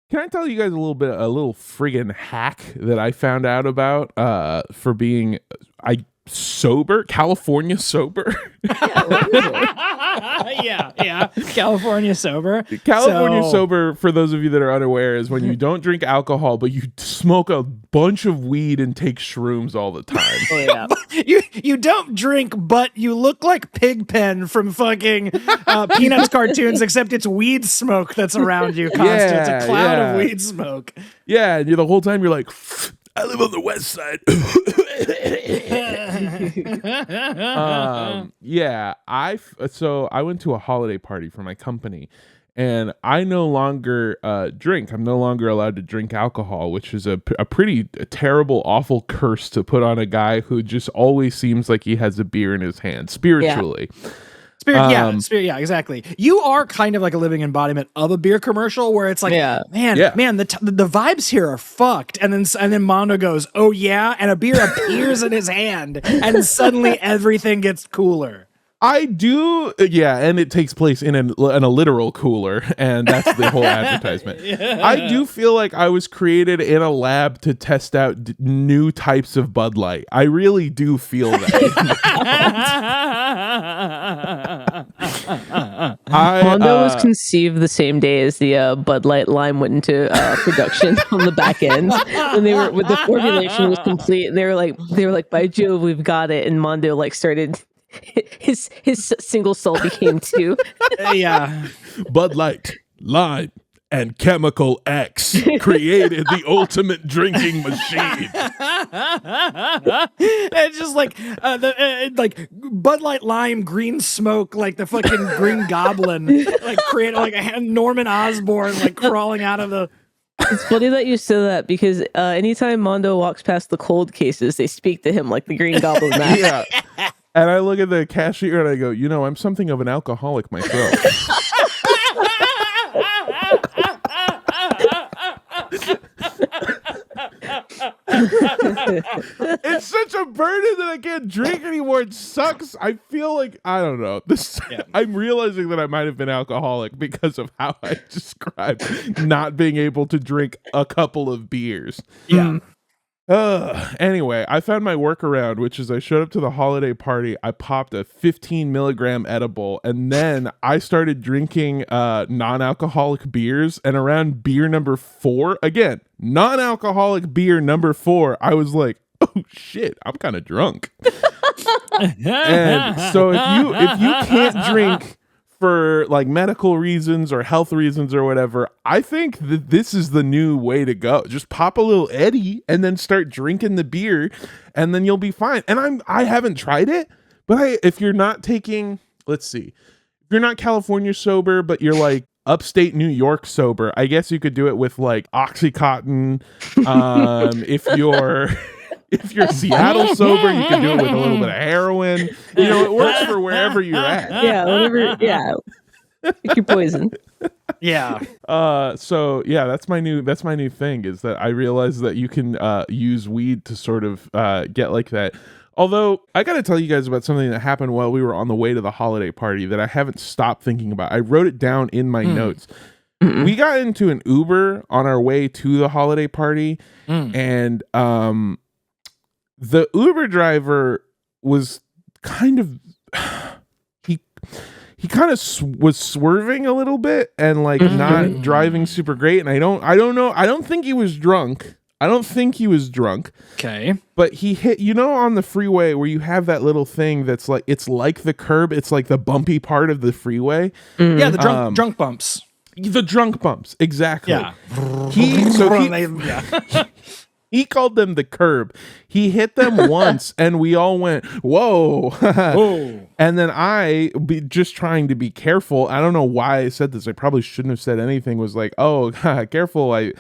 Can I tell you guys a little friggin' hack that I found out about for being sober, California sober? Yeah. California sober. California sober, for those of you that are unaware, is when you don't drink alcohol, but you smoke a bunch of weed and take shrooms all the time. Oh, yeah. You don't drink, but you look like Pigpen from fucking Peanuts cartoons, except it's weed smoke that's around you constant. It's a cloud of weed smoke. Yeah, and the whole time you're like, I live on the west side. I went to a holiday party for my company, and I no longer drink. I'm no longer allowed to drink alcohol, which is a pretty terrible, awful curse to put on a guy who just always seems like he has a beer in his hand, spiritually. Yeah. Yeah, exactly. You are kind of like a living embodiment of a beer commercial where it's like, man, the vibes here are fucked. And then Mondo goes, oh yeah, and a beer appears in his hand, and suddenly everything gets cooler. I do, and it takes place in a literal cooler, and that's the whole advertisement. Yeah. I do feel like I was created in a lab to test out new types of Bud Light. I really do feel that. Mondo was conceived the same day as the Bud Light Lime went into production on the back end, when the formulation was complete, and they were like, by Jove, we've got it, and Mondo started. His single soul became two. Bud Light, Lime, and Chemical X created the ultimate drinking machine. It's just like Bud Light, Lime, green smoke, like the fucking Green Goblin, create a Norman Osborn crawling out of the. It's funny that you said that, because anytime Mondo walks past the cold cases, they speak to him like the Green Goblin. Yeah. And I look at the cashier and I go, I'm something of an alcoholic myself. It's such a burden that I can't drink anymore. It sucks. I feel like, I don't know. I'm realizing that I might have been alcoholic because of how I described not being able to drink a couple of beers. Yeah. Anyway, I found my workaround, which is I showed up to the holiday party. I popped a 15 milligram edible, and then I started drinking non-alcoholic beers. And around beer number 4, again, non-alcoholic beer number 4, I was like, oh shit, I'm kind of drunk. And so if you can't drink for medical reasons or health reasons or whatever, I think that this is the new way to go. Just pop a little Eddie and then start drinking the beer, and then you'll be fine. And I haven't tried it, but if you're not taking, let's see, if you're not California sober, but you're upstate New York sober, I guess you could do it with Oxycontin. If you're Seattle sober, you can do it with a little bit of heroin. It works for wherever you're at. Yeah, whatever. Yeah, pick your poison. Yeah. So yeah, that's my new thing, is that I realized that you can use weed to sort of get like that. Although I got to tell you guys about something that happened while we were on the way to the holiday party that I haven't stopped thinking about. I wrote it down in my notes. We got into an Uber on our way to the holiday party, and the Uber driver was kind of he kind of was swerving a little bit and not driving super great. And I don't know. I don't think he was drunk. Okay. But he hit, on the freeway where you have that little thing that's it's like the curb. It's like the bumpy part of the freeway. Yeah, the drunk bumps. The drunk bumps, exactly. Yeah. He called them the curb. He hit them once, and we all went, whoa. Whoa. And then just trying to be careful. I don't know why I said this. I probably shouldn't have said anything. Was like, oh, careful. I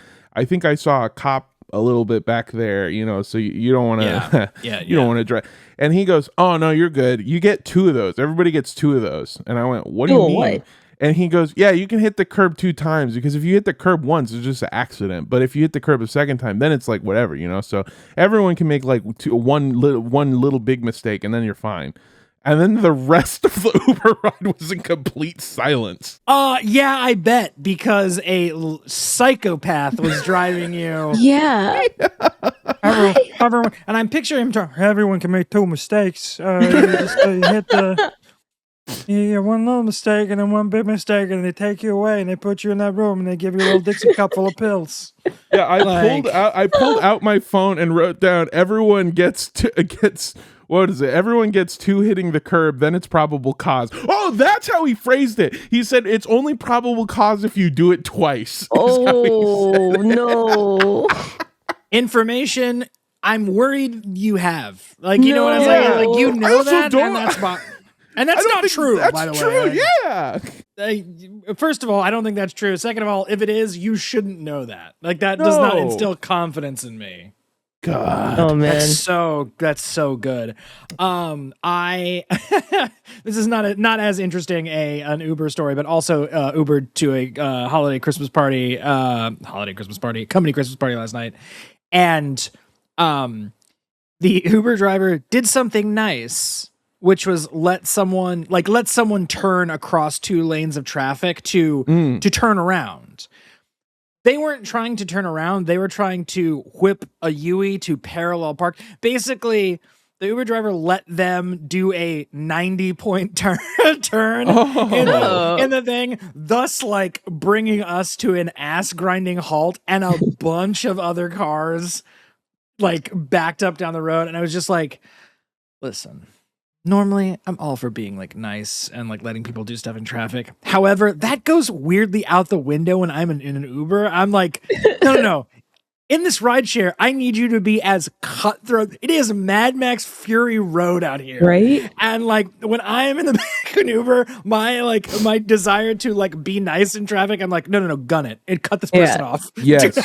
think I saw a cop a little bit back there, so you don't want to, you don't want to drive. And he goes, oh, no, you're good. You get 2 of those. Everybody gets 2 of those. And I went, what do you mean? What? And he goes, yeah, you can hit the curb 2 times, because if you hit the curb once, it's just an accident. But if you hit the curb a second time, then it's whatever, So everyone can make one little big mistake, and then you're fine. And then the rest of the Uber ride was in complete silence. Yeah, I bet, because a psychopath was driving you. Yeah. Everyone, and I'm picturing him talking, everyone can make two mistakes. You hit one little mistake and then one big mistake, and they take you away and they put you in that room and they give you a little Dixie cup full of pills. Yeah, I pulled out my phone and wrote down everyone gets what is it? Everyone gets two hitting the curb, then it's probable cause. Oh, that's how he phrased it. He said it's only probable cause if you do it twice. Oh, no. Information I'm worried you have. Like, you know what I'm saying? Like, you know that, and that's not true, by the way. Yeah. First of all, I don't think that's true. Second of all, if it is, you shouldn't know that. Like, that does not instill confidence in me. God. Oh man. That's so good. This is not as interesting an Uber story, but also Ubered to a company Christmas party last night. And the Uber driver did something nice, which was let someone turn across 2 lanes of traffic to turn around. They weren't trying to turn around. They were trying to whip a Yui to parallel park. Basically, the Uber driver let them do a 90-point turn in the thing, thus like bringing us to an ass-grinding halt, and a bunch of other cars like backed up down the road. And I was just like, listen, normally I'm all for being like nice and like letting people do stuff in traffic. However, that goes weirdly out the window when I'm in an Uber. I'm like, no. In this rideshare, I need you to be as cutthroat. It is Mad Max Fury Road out here. Right? And like when I am in the back of an Uber, my desire to like be nice in traffic, I'm like, no, gun it and cut this person off. Yes.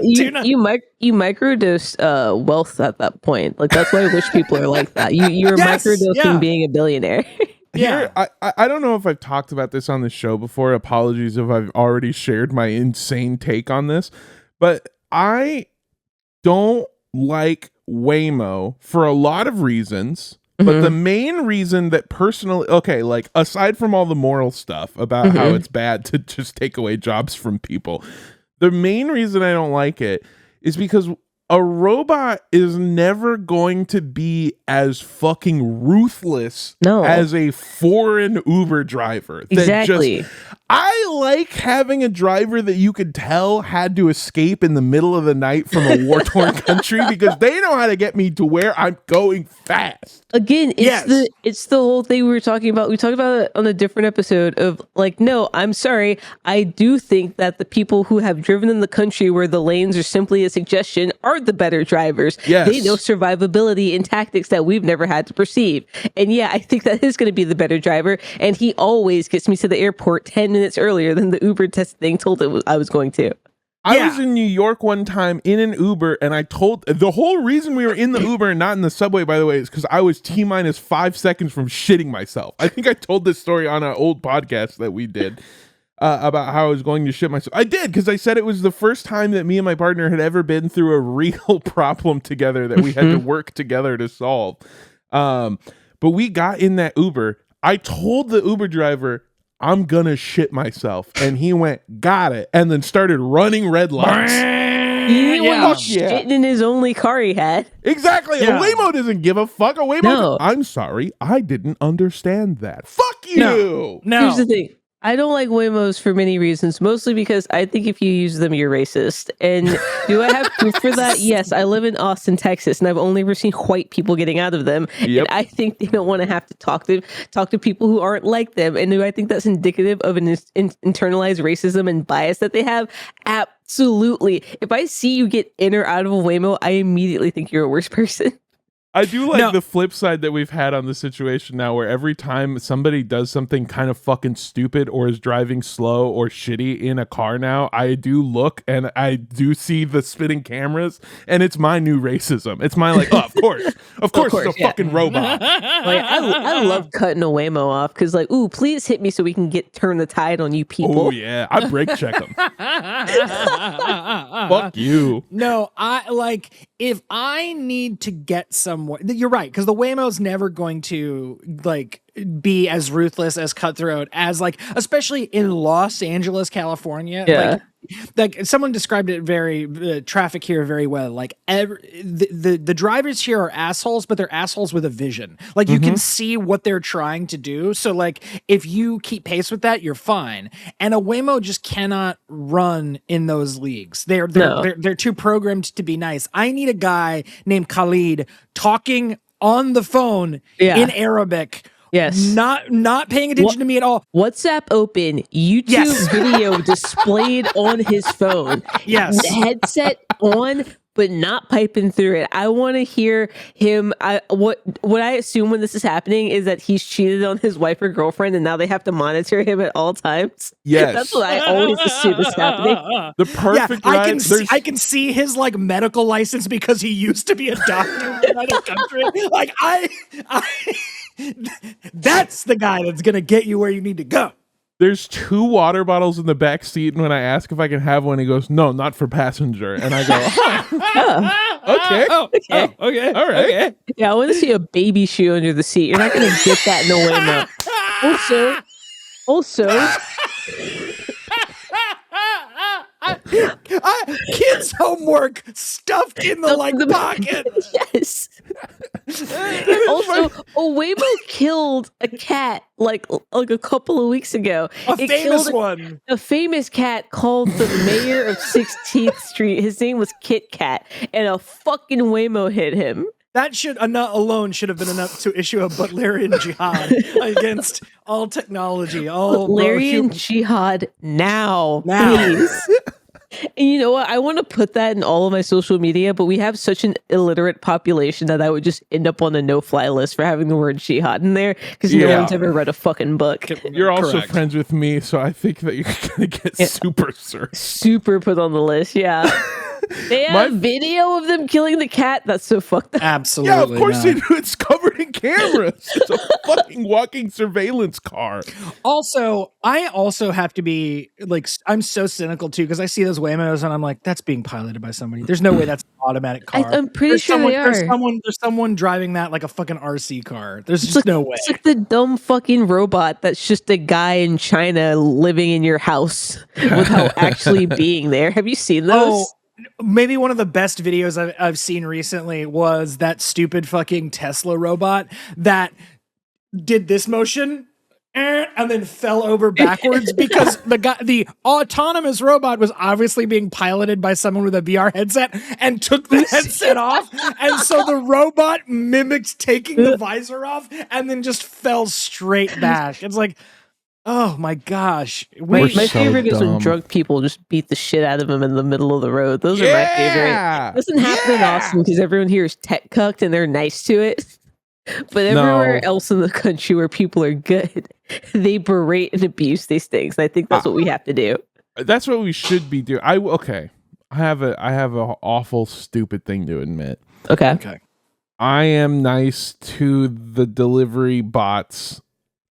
You microdose wealth at that point. Like that's why I wish people are like that. You're microdosing being a billionaire. Yeah. Here, I don't know if I've talked about this on the show before. Apologies if I've already shared my insane take on this, but I don't like Waymo for a lot of reasons, but the main reason that personally, like aside from all the moral stuff about how it's bad to just take away jobs from people, the main reason I don't like it is because a robot is never going to be as fucking ruthless as a foreign Uber driver. Exactly. I like having a driver that you could tell had to escape in the middle of the night from a war-torn country because they know how to get me to where I'm going fast. Again, it's the whole thing we talked about it on a different episode of like, no, I'm sorry. I do think that the people who have driven in the country where the lanes are simply a suggestion are the better drivers. Yes. They know survivability and tactics that we've never had to perceive. And yeah, I think that is going to be the better driver. And he always gets me to the airport 10 minutes earlier than the Uber test thing told it I was going to. I was in New York one time in an Uber, and I told the whole reason we were in the Uber and not in the subway, by the way, is because I was T-minus 5 seconds from shitting myself. I think I told this story on an old podcast that we did about how I was going to shit myself. I did, because I said it was the first time that me and my partner had ever been through a real problem together that we had to work together to solve. But we got in that Uber. I told the Uber driver, I'm gonna shit myself, and he went, got it, and then started running red lights. Shitting in his only car he had. Exactly. A Waymo doesn't give a fuck. A Waymo. I'm sorry, I didn't understand that. Fuck you. No. Here's the thing. I don't like Waymos for many reasons, mostly because I think if you use them, you're racist. And do I have proof for that? Yes, I live in Austin, Texas, and I've only ever seen white people getting out of them. Yep. And I think they don't want to have to talk to people who aren't like them. And do I think that's indicative of an internalized racism and bias that they have? Absolutely. If I see you get in or out of a Waymo, I immediately think you're a worse person. I do like the flip side that we've had on the situation now, where every time somebody does something kind of fucking stupid or is driving slow or shitty in a car now, I do look and I do see the spinning cameras, and it's my new racism. It's my like, of course, it's a fucking robot. Like, I love cutting a Waymo off because like, ooh, please hit me so we can turn the tide on you people. Oh yeah, I brake check them. Fuck you. No, if I need to get somewhere, you're right, because the Waymo's never going to be as ruthless as cutthroat as especially in Los Angeles, California. Yeah. Like someone described it traffic here very well. The drivers here are assholes, but they're assholes with a vision. You can see what they're trying to do. So if you keep pace with that, you're fine. And a Waymo just cannot run in those leagues. They're too programmed to be nice. I need a guy named Khalid talking on the phone in Arabic. Yes. Not paying attention to me at all. WhatsApp open, YouTube video displayed on his phone. Yes. Headset on, but not piping through it. I want to hear him. What I assume when this is happening is that he's cheated on his wife or girlfriend, and now they have to monitor him at all times. Yes. That's what I always assume is happening. The perfect ride. I can see his medical license because he used to be a doctor in another country. That's the guy that's gonna get you where you need to go. There's 2 water bottles in the back seat, and when I ask if I can have one, he goes, "No, not for passenger." And I go, okay, all right. Okay. Yeah, I want to see a baby shoe under the seat. You're not gonna get that in the Waymo. Also. Kids' homework stuffed in the pocket. Yes. Also, a Waymo killed a cat a couple of weeks ago. A famous one. A famous cat called the mayor of 16th Street. His name was Kit Kat, and a fucking Waymo hit him. That alone should have been enough to issue a Butlerian jihad against all technology. Butlerian jihad now. Please. And you know what? I want to put that in all of my social media, but we have such an illiterate population that I would just end up on a no-fly list for having the word jihad in there because no one's ever read a fucking book. You're also friends with me, so I think that you're going to get super searched. Super put on the list, yeah. They have video of them killing the cat. That's so fucked up. Absolutely. Yeah, of course they do. It's covered in cameras. It's a fucking walking surveillance car. Also, I also have to be I'm so cynical too because I see those Waymos and I'm like, that's being piloted by somebody. There's no way that's an automatic car. I'm pretty sure they are. There's someone driving that like a fucking RC car. There's just no way. It's like the dumb fucking robot that's just a guy in China living in your house without actually being there. Have you seen those? Maybe one of the best videos I've seen recently was that stupid fucking Tesla robot that did this motion and then fell over backwards because the autonomous robot was obviously being piloted by someone with a VR headset and took the headset off. And so the robot mimicked taking the visor off and then just fell straight back. It's like, oh my gosh. My favorite is when drunk people just beat the shit out of him in the middle of the road. Those are my favorite. It doesn't happen in Austin because everyone here is tech cucked and they're nice to it. But everywhere else in the country where people are good, they berate and abuse these things. And I think that's what we have to do. That's what we should be doing. I have an awful stupid thing to admit. Okay. I am nice to the delivery bots.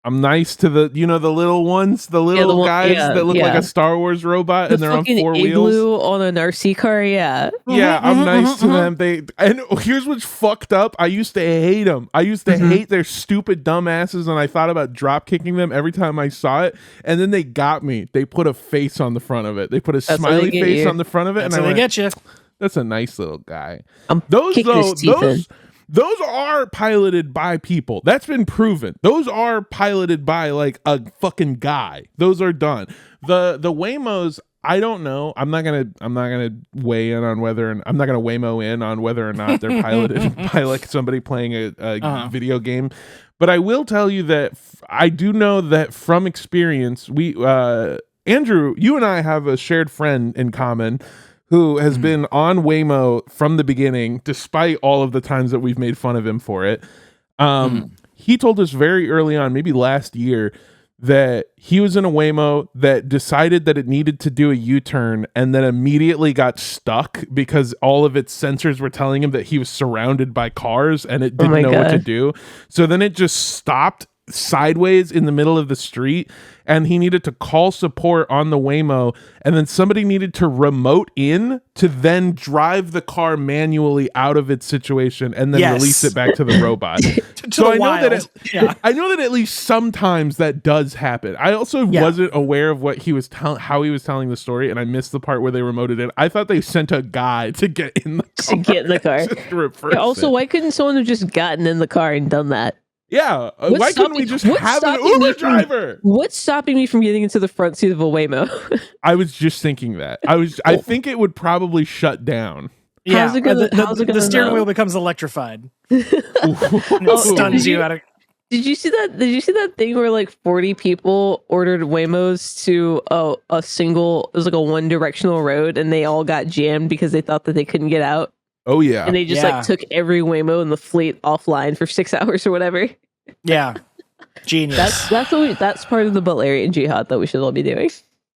I'm nice to the little ones, the little guys that look like a Star Wars robot and they're on 4 wheels. On an RC car, yeah. Yeah, I'm nice to them. And here's what's fucked up. I used to hate them. I used to hate their stupid dumb asses, and I thought about drop kicking them every time I saw it. And then they got me. They put a face on the front of it. They put a smiley face on the front of it, and I get you. That's a nice little guy. Those are piloted by people. That's been proven. Those are piloted by like a fucking guy. Those are done. The Waymos, I don't know. I'm not gonna weigh in on whether I'm not gonna Waymo in on whether or not they're piloted by like somebody playing a video game. But I will tell you that I do know that from experience, we Andrew, you and I have a shared friend in common who has been on Waymo from the beginning, despite all of the times that we've made fun of him for it. He told us very early on, maybe last year, that he was in a Waymo that decided that it needed to do a U-turn and then immediately got stuck because all of its sensors were telling him that he was surrounded by cars and it didn't know what to do. So then it just stopped sideways in the middle of the street, and he needed to call support on the Waymo, and then somebody needed to remote in to then drive the car manually out of its situation and then release it back to the robot. So I know that I know that at least sometimes that does happen. I also wasn't aware of what he was how he was telling the story, and I missed the part where they remoted in. I thought they sent a guy to get in the car. To get in the car. Also, why couldn't someone have just gotten in the car and done that? Yeah, why couldn't we just have an Uber driver? What's stopping me from getting into the front seat of a Waymo? I was just thinking that. I think it would probably shut down. Yeah, the steering wheel becomes electrified. It stuns you out of. Did you see that? Did you see that thing where like 40 people ordered Waymos to a single? It was like a one directional road, and they all got jammed because they thought that they couldn't get out. Oh yeah, and they just like took every Waymo in the fleet offline for 6 hours or whatever. Yeah, genius. That's part of the Butlerian jihad that we should all be doing.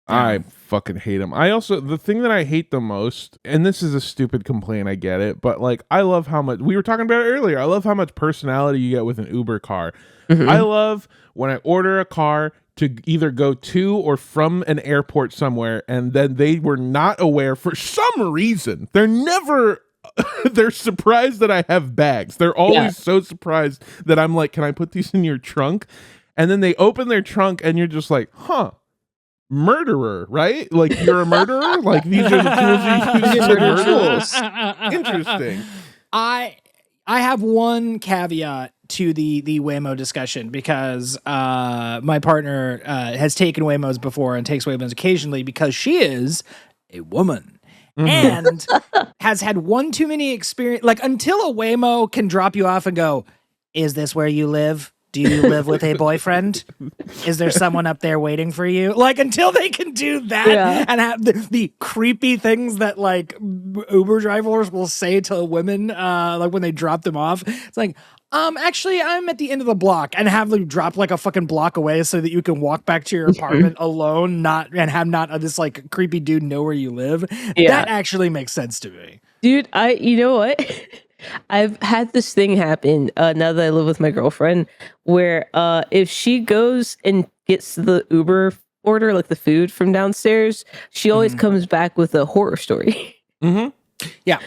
I fucking hate them. The thing that I hate the most, and this is a stupid complaint, I get it, but like I love how much we were talking about it earlier. I love how much personality you get with an Uber car. Mm-hmm. I love when I order a car to either go to or from an airport somewhere, and then they were not aware for some reason. They're surprised that I have bags. They're always so surprised that I'm like, can I put these in your trunk? And then they open their trunk and you're just like, huh, murderer, right? Like you're a murderer? Like these are the tools you use to murder? Interesting. I have one caveat to the Waymo discussion because my partner has taken Waymos before and takes Waymos occasionally because she is a woman. Mm-hmm. And has had one too many experience. Like until a Waymo can drop you off and go, is this where you live? Do you live with a boyfriend? Is there someone up there waiting for you? Like until they can do that and have the creepy things that like Uber drivers will say to women, like when they drop them off, it's like, actually, I'm at the end of the block, and have them drop like a fucking block away so that you can walk back to your apartment alone, and have this like creepy dude know where you live. Yeah. That actually makes sense to me. Dude, you know what? I've had this thing happen now that I live with my girlfriend, where if she goes and gets the Uber order, like the food from downstairs, she always comes back with a horror story. Mm-hmm. Yeah.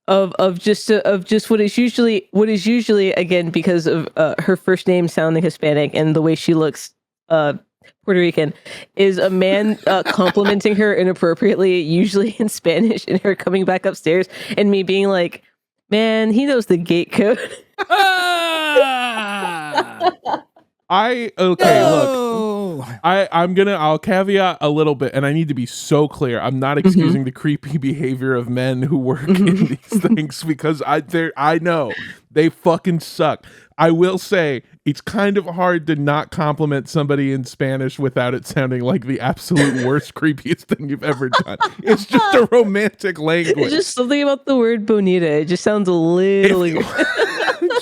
Of just what is usually again because of her first name sounding Hispanic and the way she looks Puerto Rican, is a man complimenting her inappropriately, usually in Spanish, and her coming back upstairs and me being like, man, he knows the gate code. I'll caveat a little bit, and I need to be so clear. I'm not excusing the creepy behavior of men who work in these things because I know they fucking suck. I will say it's kind of hard to not compliment somebody in Spanish without it sounding like the absolute worst, creepiest thing you've ever done. It's just a romantic language. It's just something about the word bonita. It just sounds a little...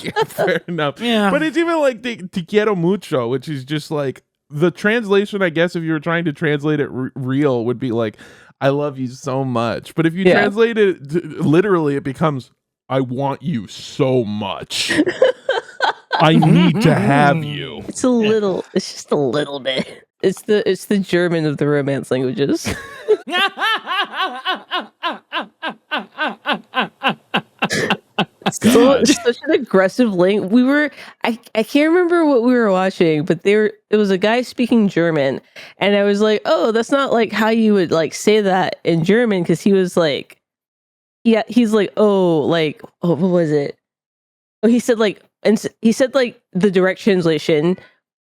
Yeah, fair enough. Yeah. But it's even like te quiero mucho, which is just like the translation, I guess, if you were trying to translate it real, would be like, I love you so much. But if you translate it literally, it becomes, I want you so much. I need to have you. It's just a little bit. It's the German of the Romance languages. Such an aggressive link. I can't remember what we were watching, but it was a guy speaking German, and I was like, oh, that's not like how you would like say that in German, because he was like, he's like, what was it? Oh, he said like the direct translation,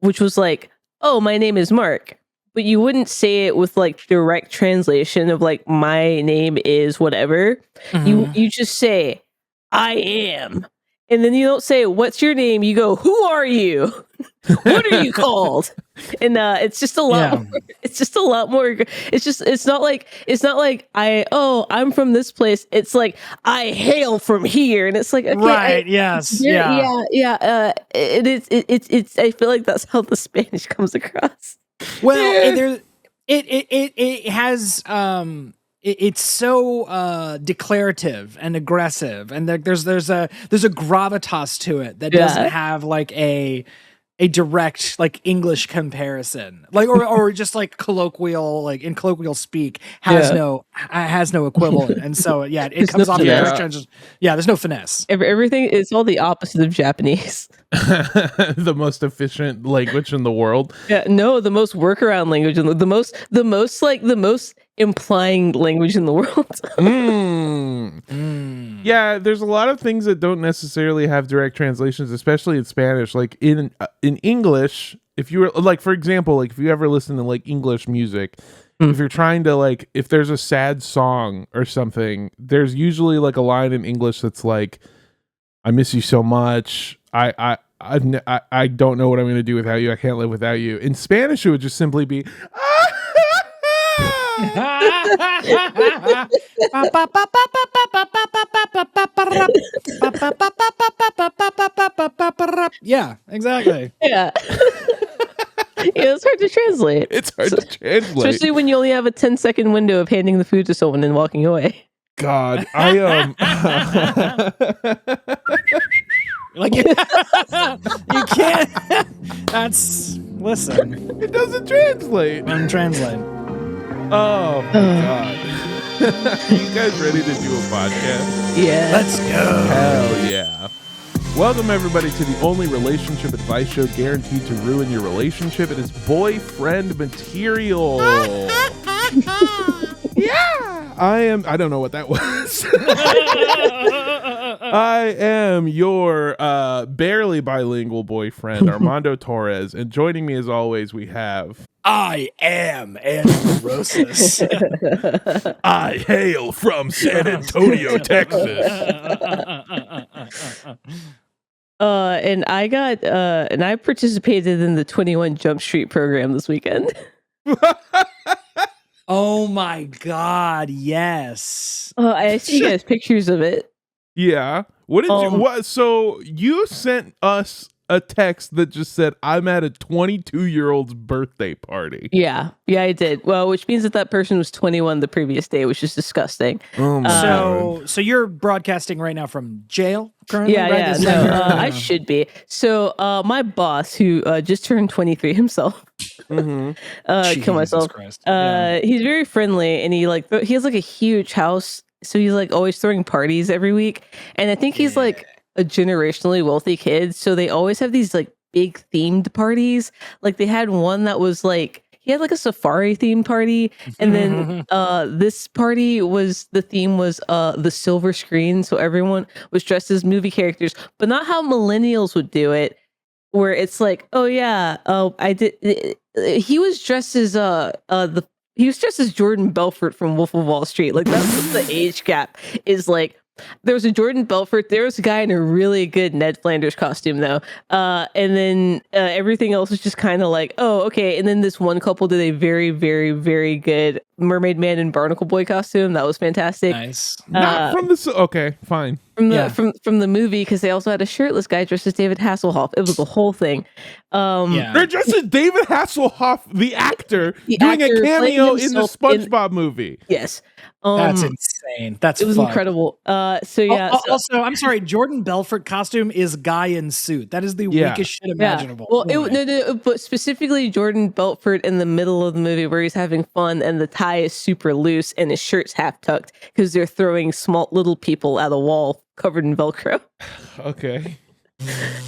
which was like, oh, my name is Mark. But you wouldn't say it with like direct translation of like, my name is whatever. Mm-hmm. You just say, I am. And then you don't say, what's your name? You go, who are you? What are you called? And it's just a lot more, it's just a lot more. It's not like I'm from this place. It's like, I hail from here. And it's like, okay, right. Yes. Yeah. It's I feel like that's how the Spanish comes across. Well, it has it's so declarative and aggressive, and there's a gravitas to it that doesn't have like a a direct like English comparison, like or just like colloquial, like in colloquial speak, has no equivalent, and so it comes off there's no finesse. Everything is all the opposite of Japanese. The most efficient language in the world. Yeah, no, the most workaround language in the most implying language in the world. Yeah, there's a lot of things that don't necessarily have direct translations, especially in Spanish. Like in English, if you were like, for example, like if you ever listen to like English music, if you're trying to like, if there's a sad song or something, there's usually like a line in English that's like, "I miss you so much. I don't know what I'm going to do without you. I can't live without you." In Spanish, it would just simply be, yeah, exactly. Yeah. Yeah, it's hard to translate. It's hard to translate. Especially when you only have a 10-second window of handing the food to someone and walking away. God, like you can't. Listen. It doesn't translate. I'm translating. Oh my God. You guys ready to do a podcast? Yeah. Let's go. Hell yeah. Welcome everybody to the only relationship advice show guaranteed to ruin your relationship. It is boyfriend material. Yeah. I don't know what that was. I am your barely bilingual boyfriend, Armando Torres, and joining me as always we have I am Androsis. I hail from San Antonio, Texas. And I participated in the 21 Jump Street program this weekend. Oh my God, yes. I see you guys pictures of it. Yeah. What did you what so you sent us a text that just said, "I'm at a 22-year-old's birthday party." Yeah, I did. Well, which means that person was 21 the previous day, which is disgusting. Oh my so you're broadcasting right now from jail currently? Yeah, right? No, I should be. So my boss, who just turned 23 himself, kill myself. He's very friendly, and he has like a huge house, so he's like always throwing parties every week, and I think he's like a generationally wealthy kid, so they always have these like big themed parties. Like they had one that was like, he had like a safari themed party, and then this party was, the theme was the silver screen, so everyone was dressed as movie characters, but not how millennials would do it, where it's like, oh yeah, he was dressed as he was dressed as Jordan Belfort from Wolf of Wall Street. Like that's what the age gap is like. There was a Jordan Belfort. There was a guy in a really good Ned Flanders costume, though. And then everything else was just kind of like, oh, okay. And then this one couple did a very, very, very good Mermaid Man and Barnacle Boy costume. That was fantastic. Nice. Not from the okay, fine. From the movie, because they also had a shirtless guy dressed as David Hasselhoff. It was a whole thing. They're dressed as David Hasselhoff, the actor, doing a cameo in the SpongeBob movie. Yes. That's insane. It was incredible. So yeah. Also, I'm sorry. Jordan Belfort costume is guy in suit. That is the weakest shit imaginable. Well, no, but specifically Jordan Belfort in the middle of the movie where he's having fun and the tie is super loose and his shirt's half tucked because they're throwing small little people at a wall covered in Velcro. Okay.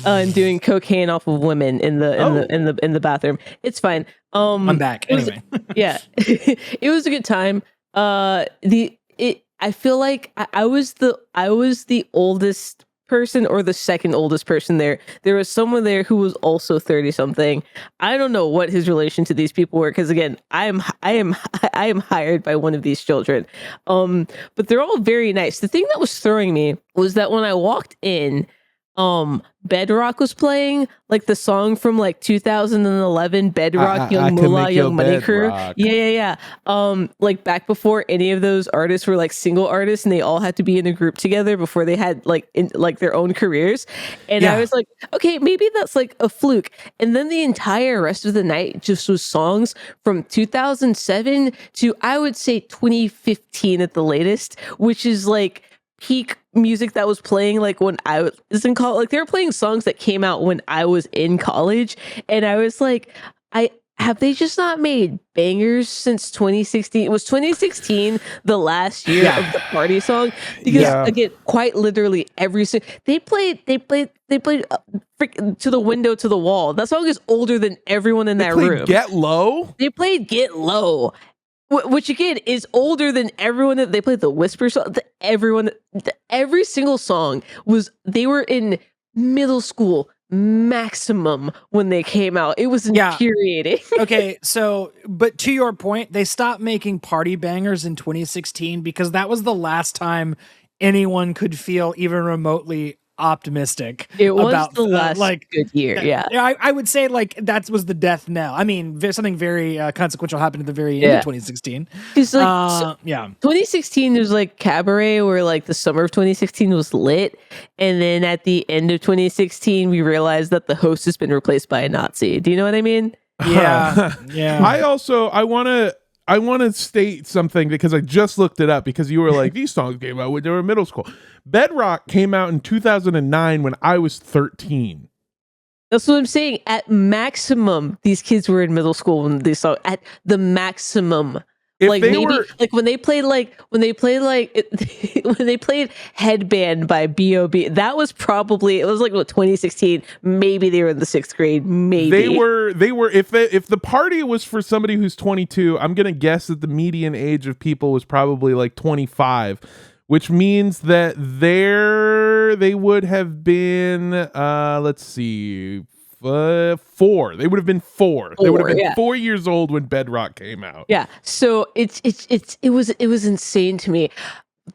And doing cocaine off of women in the bathroom. It's fine. I'm back anyway. Yeah, it was a good time. I feel like I was the oldest person or the second oldest person there. There was someone there who was also 30 something. I don't know what his relation to these people were, because again, I am hired by one of these children. But they're all very nice. The thing that was throwing me was that when I walked in, Bedrock was playing, like the song from like 2011, Bedrock, Young Moolah, Young Money Crew. Yeah. Like back before any of those artists were like single artists and they all had to be in a group together before they had like their own careers. And I was like, okay, maybe that's like a fluke. And then the entire rest of the night just was songs from 2007 to, I would say, 2015 at the latest, which is like peak music that was playing like when I was in college. Like they were playing songs that came out when I was in college, and I was like, have they just not made bangers since 2016? It was 2016 the last year of the party song, because again, quite literally every they played To the Window to the Wall. That song is older than everyone in that room. Get Low. They played Get Low, which again is older than everyone. That they played the Whisper song. Every single song they were in middle school maximum when they came out. It was infuriating. Okay, so but to your point, they stopped making party bangers in 2016 because that was the last time anyone could feel even remotely optimistic. It was about the last good year. I would say like that was the death knell. I mean, something very consequential happened at the very end of 2016. 2016 there's like Cabaret, where like the summer of 2016 was lit, and then at the end of 2016 we realized that the host has been replaced by a Nazi. Do you know what I mean? Yeah. I want to state something because I just looked it up, because you were like, these songs came out when they were in middle school. Bedrock came out in 2009 when I was 13. That's what I'm saying. At maximum, these kids were in middle school when they saw at the maximum. Like maybe like when they played Headband by B.O.B. That was probably, it was like 2016. Maybe they were in the 6th grade. Maybe they were if the party was for somebody who's 22, I'm gonna guess that the median age of people was probably like 25, which means that they would have been let's see, 4. They would have been 4. They would have been 4 years old when Bedrock came out. Yeah. So it was insane to me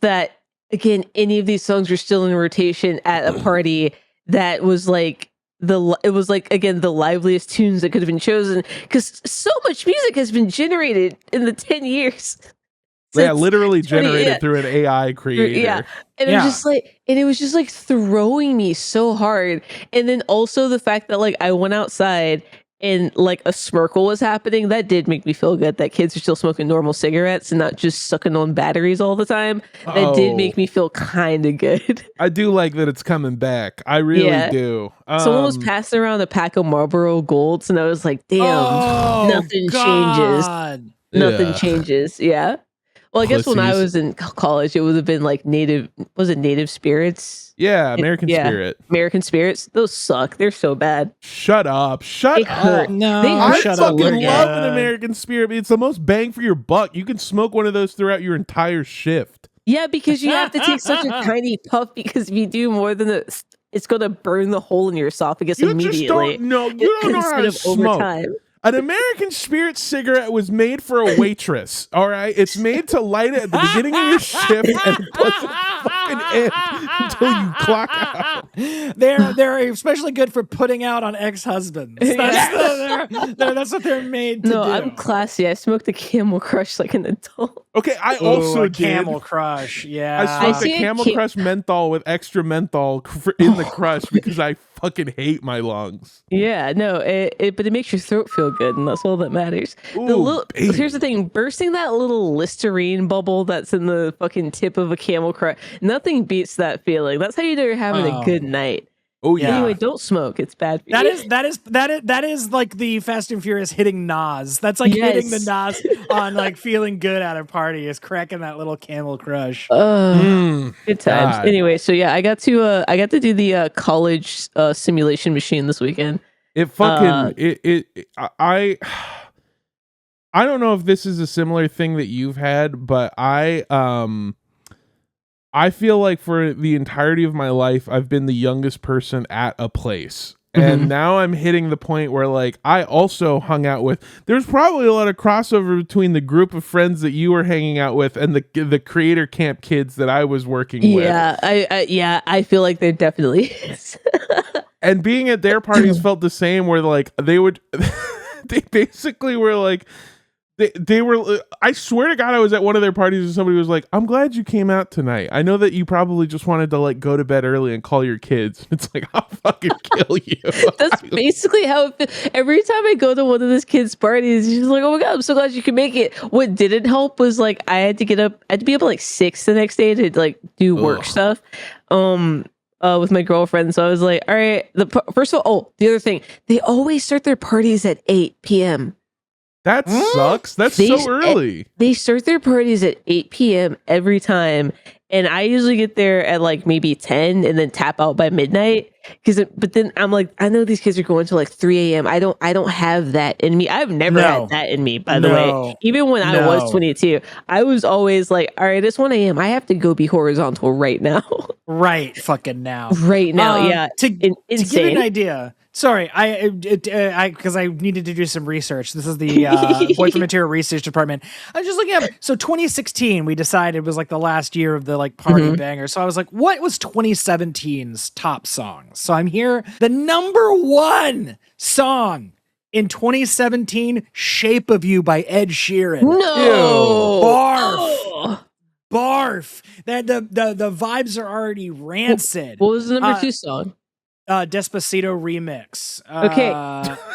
that again any of these songs were still in rotation at a party that was like the liveliest tunes that could have been chosen, because so much music has been generated in the 10 years. Literally generated through an AI creator. Yeah. And it was just like throwing me so hard. And then also the fact that like I went outside and like a Smirkle was happening, that did make me feel good that kids are still smoking normal cigarettes and not just sucking on batteries all the time. That did make me feel kind of good. I do like that it's coming back. I really do. Someone was passing around a pack of Marlboro Golds, and I was like, damn, nothing changes. Nothing changes. Yeah. Well, I guess when I was in college, it would have been like Native Spirits? Yeah, American Spirit. American Spirits. Those suck. They're so bad. Shut up. Hurt. No, I fucking love an American Spirit. It's the most bang for your buck. You can smoke one of those throughout your entire shift. Yeah, because you have to take such a tiny puff, because if you do more than it's going to burn the hole in your esophagus immediately. You don't know how to smoke. An American Spirit cigarette was made for a waitress, all right? It's made to light it at the beginning of your shift and it doesn't fucking end until you clock out. They're especially good for putting out on ex-husbands. That's what they're made to do. No, I'm classy. I smoked a Camel Crush like an adult. Okay, I also did. Camel Crush, yeah. I smoked a Camel Crush menthol with extra menthol in the crush because I fucking hate my lungs. Yeah, no, but it makes your throat feel good, and that's all that matters. Here's the thing: bursting that little Listerine bubble that's in the fucking tip of a Camel Crush, nothing beats that feeling. That's how you know you're having a good night. Oh yeah. Anyway, don't smoke. It's bad for you. That is like the Fast and Furious hitting Nas. That's like hitting the Nas on like feeling good at a party, is cracking that little Camel Crush. Good times. God. Anyway, so yeah, I got to do the college simulation machine this weekend. It fucking I don't know if this is a similar thing that you've had, but I feel like for the entirety of my life, I've been the youngest person at a place. And now I'm hitting the point where like I also hung out with, there's probably a lot of crossover between the group of friends that you were hanging out with and the creator camp kids that I was working with. I feel like there definitely is. And being at their parties felt the same, where like they basically were like, They were, I swear to God, I was at one of their parties and somebody was like, I'm glad you came out tonight. I know that you probably just wanted to like go to bed early and call your kids. It's like, I'll fucking kill you. That's basically how every time I go to one of these kids' parties, she's like, oh my God, I'm so glad you can make it. What didn't help was like, I had to be up at like 6 the next day to like do work stuff. With my girlfriend. So I was like, all right, first of all, the other thing, they always start their parties at 8 p.m. That sucks. That's so early. They start their parties at 8 p.m. every time. And I usually get there at like maybe 10 and then tap out by midnight. But then I'm like, I know these kids are going to like 3 a.m. I don't have that in me. I've never had that in me, by the way. Even when I was 22, I was always like, all right, it's 1 a.m. I have to go be horizontal right now. Right fucking now. Right now, yeah. To give you an idea. Sorry, because I needed to do some research. This is the Boyfriend Material Research Department. I was just looking up. So 2016, we decided was like the last year of the like party banger. So I was like, what was 2017's top songs? So I'm here. The number one song in 2017, "Shape of You" by Ed Sheeran. No, barf. That the vibes are already rancid. What was the number 2 song? Despacito remix. Okay,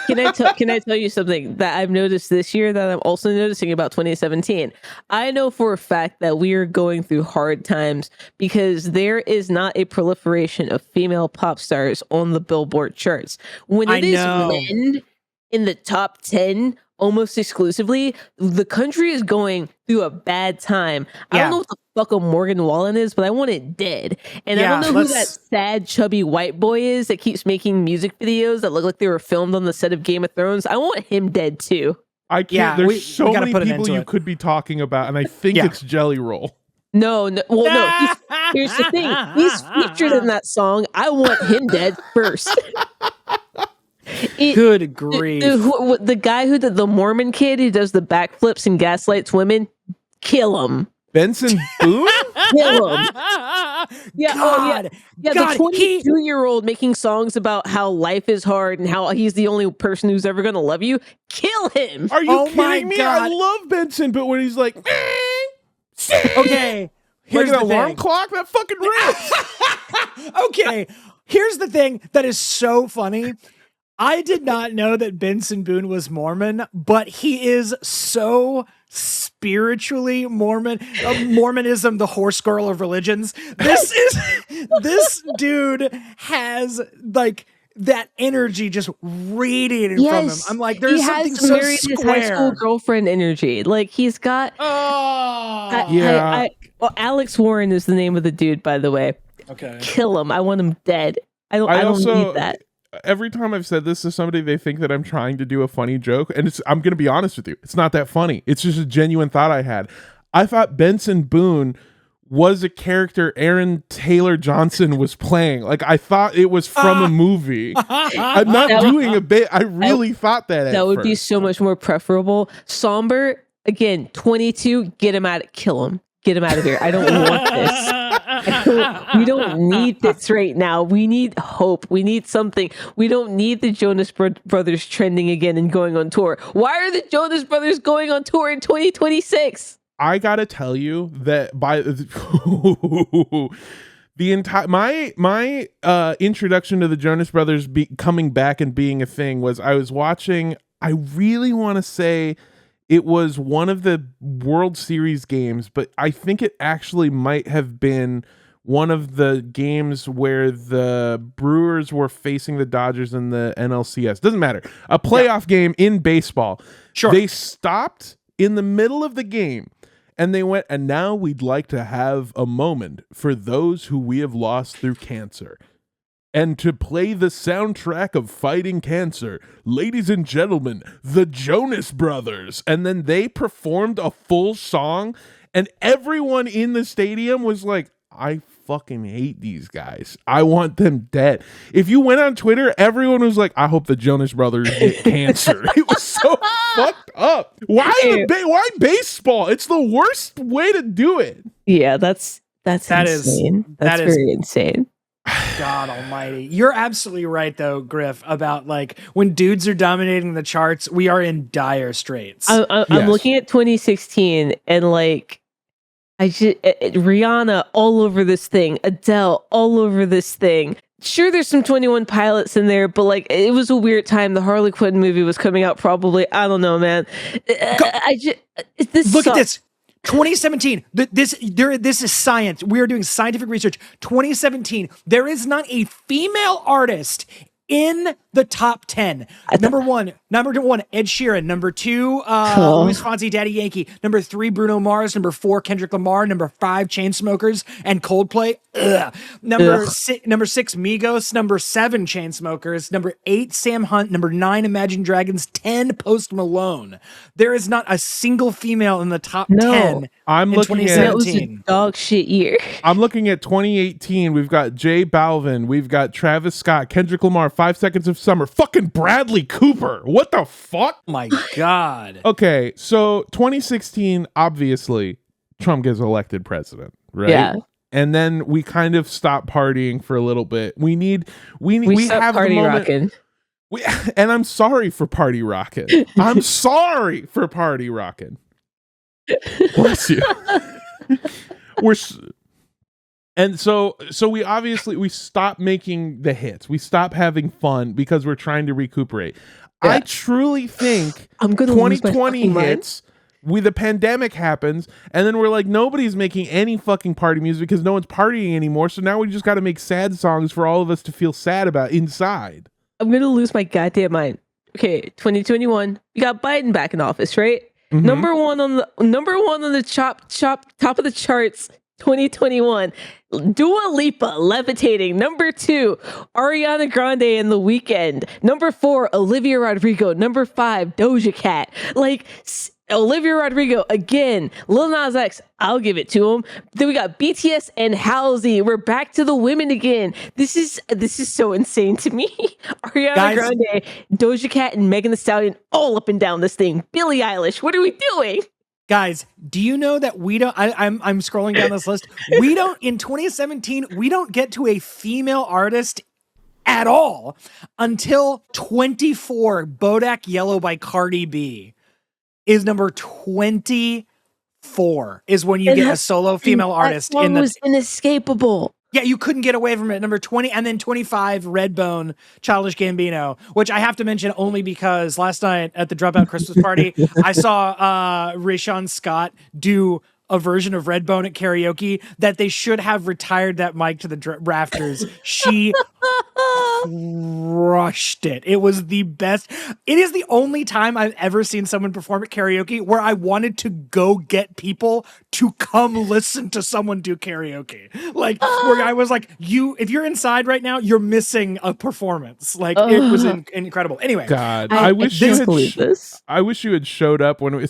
can I tell you something that I've noticed this year that I'm also noticing about 2017? I know for a fact that we are going through hard times because there is not a proliferation of female pop stars on the Billboard charts. When it is men in the top 10 almost exclusively, the country is going through a bad time. I don't know what the fuck a Morgan Wallen is, but I want it dead. And I don't know who that sad, chubby white boy is that keeps making music videos that look like they were filmed on the set of Game of Thrones. I want him dead too. I can't. There's so many people you could be talking about, and I think it's Jelly Roll. No. Well, no. Here's the thing. He's featured in that song. I want him dead first. Good grief. The guy who did the Mormon kid who does the backflips and gaslights women, kill him. Benson Boone? Kill him. Yeah, the 22-year-old making songs about how life is hard and how he's the only person who's ever going to love you. Kill him. Are you kidding me? God. I love Benson, but when he's like, okay, here's like an alarm clock, that fucking rips. Okay, here's the thing that is so funny. I did not know that Benson Boone was Mormon, but he is so spiritually Mormon. Mormonism, the horse girl of religions. This dude has like that energy just radiating from him. I'm like, there's something so square. His high school girlfriend energy. Like he's got. Alex Warren is the name of the dude, by the way. Okay, kill him. I want him dead. I don't need that. Every time I've said this to somebody, they think that I'm trying to do a funny joke. And I'm going to be honest with you. It's not that funny. It's just a genuine thought I had. I thought Benson Boone was a character Aaron Taylor Johnson was playing. Like, I thought it was from a movie. I'm not doing a bit. I really thought that. That would be so much more preferable. Somber, again, 22, get him out. Kill him. Get him out of here. I don't want this. We don't need this right now. We need hope. We need something. We don't need the Jonas Brothers trending again and going on tour. Why are the Jonas Brothers going on tour in 2026? I gotta tell you that by the entire my introduction to the Jonas Brothers coming back and being a thing was I was watching. I really want to say. It was one of the World Series games, but I think it actually might have been one of the games where the Brewers were facing the Dodgers in the NLCS. Doesn't matter. A playoff game in baseball. Sure. They stopped in the middle of the game and they went, and now we'd like to have a moment for those who we have lost through cancer. And to play the soundtrack of fighting cancer, ladies and gentlemen, the Jonas Brothers. And then they performed a full song, and everyone in the stadium was like, I fucking hate these guys. I want them dead. If you went on Twitter, everyone was like, I hope the Jonas Brothers get cancer. It was so fucked up. Why baseball? It's the worst way to do it. Yeah, that's insane. That's very insane. God almighty. You're absolutely right though, Griff, about like when dudes are dominating the charts, we are in dire straits. I'm looking at 2016 and like Rihanna all over this thing, Adele all over this thing. Sure, there's some 21 Pilots in there, but like it was a weird time. The Harley Quinn movie was coming out probably. I don't know, man. Look at this. 2017. This is science. We are doing scientific research. 2017. There is not a female artist in the top 10. Number one, Ed Sheeran. Number 2, Luis Fonsi, Daddy Yankee. Number 3, Bruno Mars. Number 4, Kendrick Lamar. Number 5, Chainsmokers and Coldplay. Number 6, Migos. Number 7, Chainsmokers. Number 8, Sam Hunt. Number 9, Imagine Dragons. 10, Post Malone. There is not a single female in the top 10. I'm looking at that was a dog shit year. I'm looking at 2018. We've got J Balvin. We've got Travis Scott, Kendrick Lamar, 5 Seconds of Summer, fucking Bradley Cooper. What the fuck? My God. Okay, so 2016, obviously, Trump gets elected president, right? Yeah. And then we kind of stop partying for a little bit. We have party rocking. And I'm sorry for party rocking. I'm sorry for party rocking. Bless you. And so we stop making the hits. We stop having fun because we're trying to recuperate. Yeah. I truly think 2020 hits. The pandemic happens, and then we're like, nobody's making any fucking party music because no one's partying anymore. So now we just got to make sad songs for all of us to feel sad about inside. I'm gonna lose my goddamn mind. Okay, 2021, we got Biden back in office, right? Mm-hmm. Number one on the top of the charts. 2021, Dua Lipa, Levitating. Number 2, Ariana Grande and The Weeknd. Number 4, Olivia Rodrigo. Number 5, Doja Cat. Like Olivia Rodrigo again. Lil Nas X, I'll give it to him. Then we got BTS and Halsey. We're back to the women again. This is so insane to me. Ariana Grande, Doja Cat, and Megan Thee Stallion all up and down this thing. Billie Eilish, what are we doing? Guys, do you know that we don't, I'm scrolling down this list. We don't, in 2017, we don't get to a female artist at all until 24, Bodak Yellow by Cardi B is number 24 is when you get a solo female artist. That was inescapable. Yeah, you couldn't get away from it. Number 20, and then 25, Redbone, Childish Gambino, which I have to mention only because last night at the Dropout Christmas party, I saw Rashawn Scott do a version of Redbone at karaoke that they should have retired that mic to the rafters. She crushed it. It was the best. It is the only time I've ever seen someone perform at karaoke where I wanted to go get people to come listen to someone do karaoke. Like where I was like, if you're inside right now, you're missing a performance. Like it was incredible. Anyway, God, I wish you had showed up when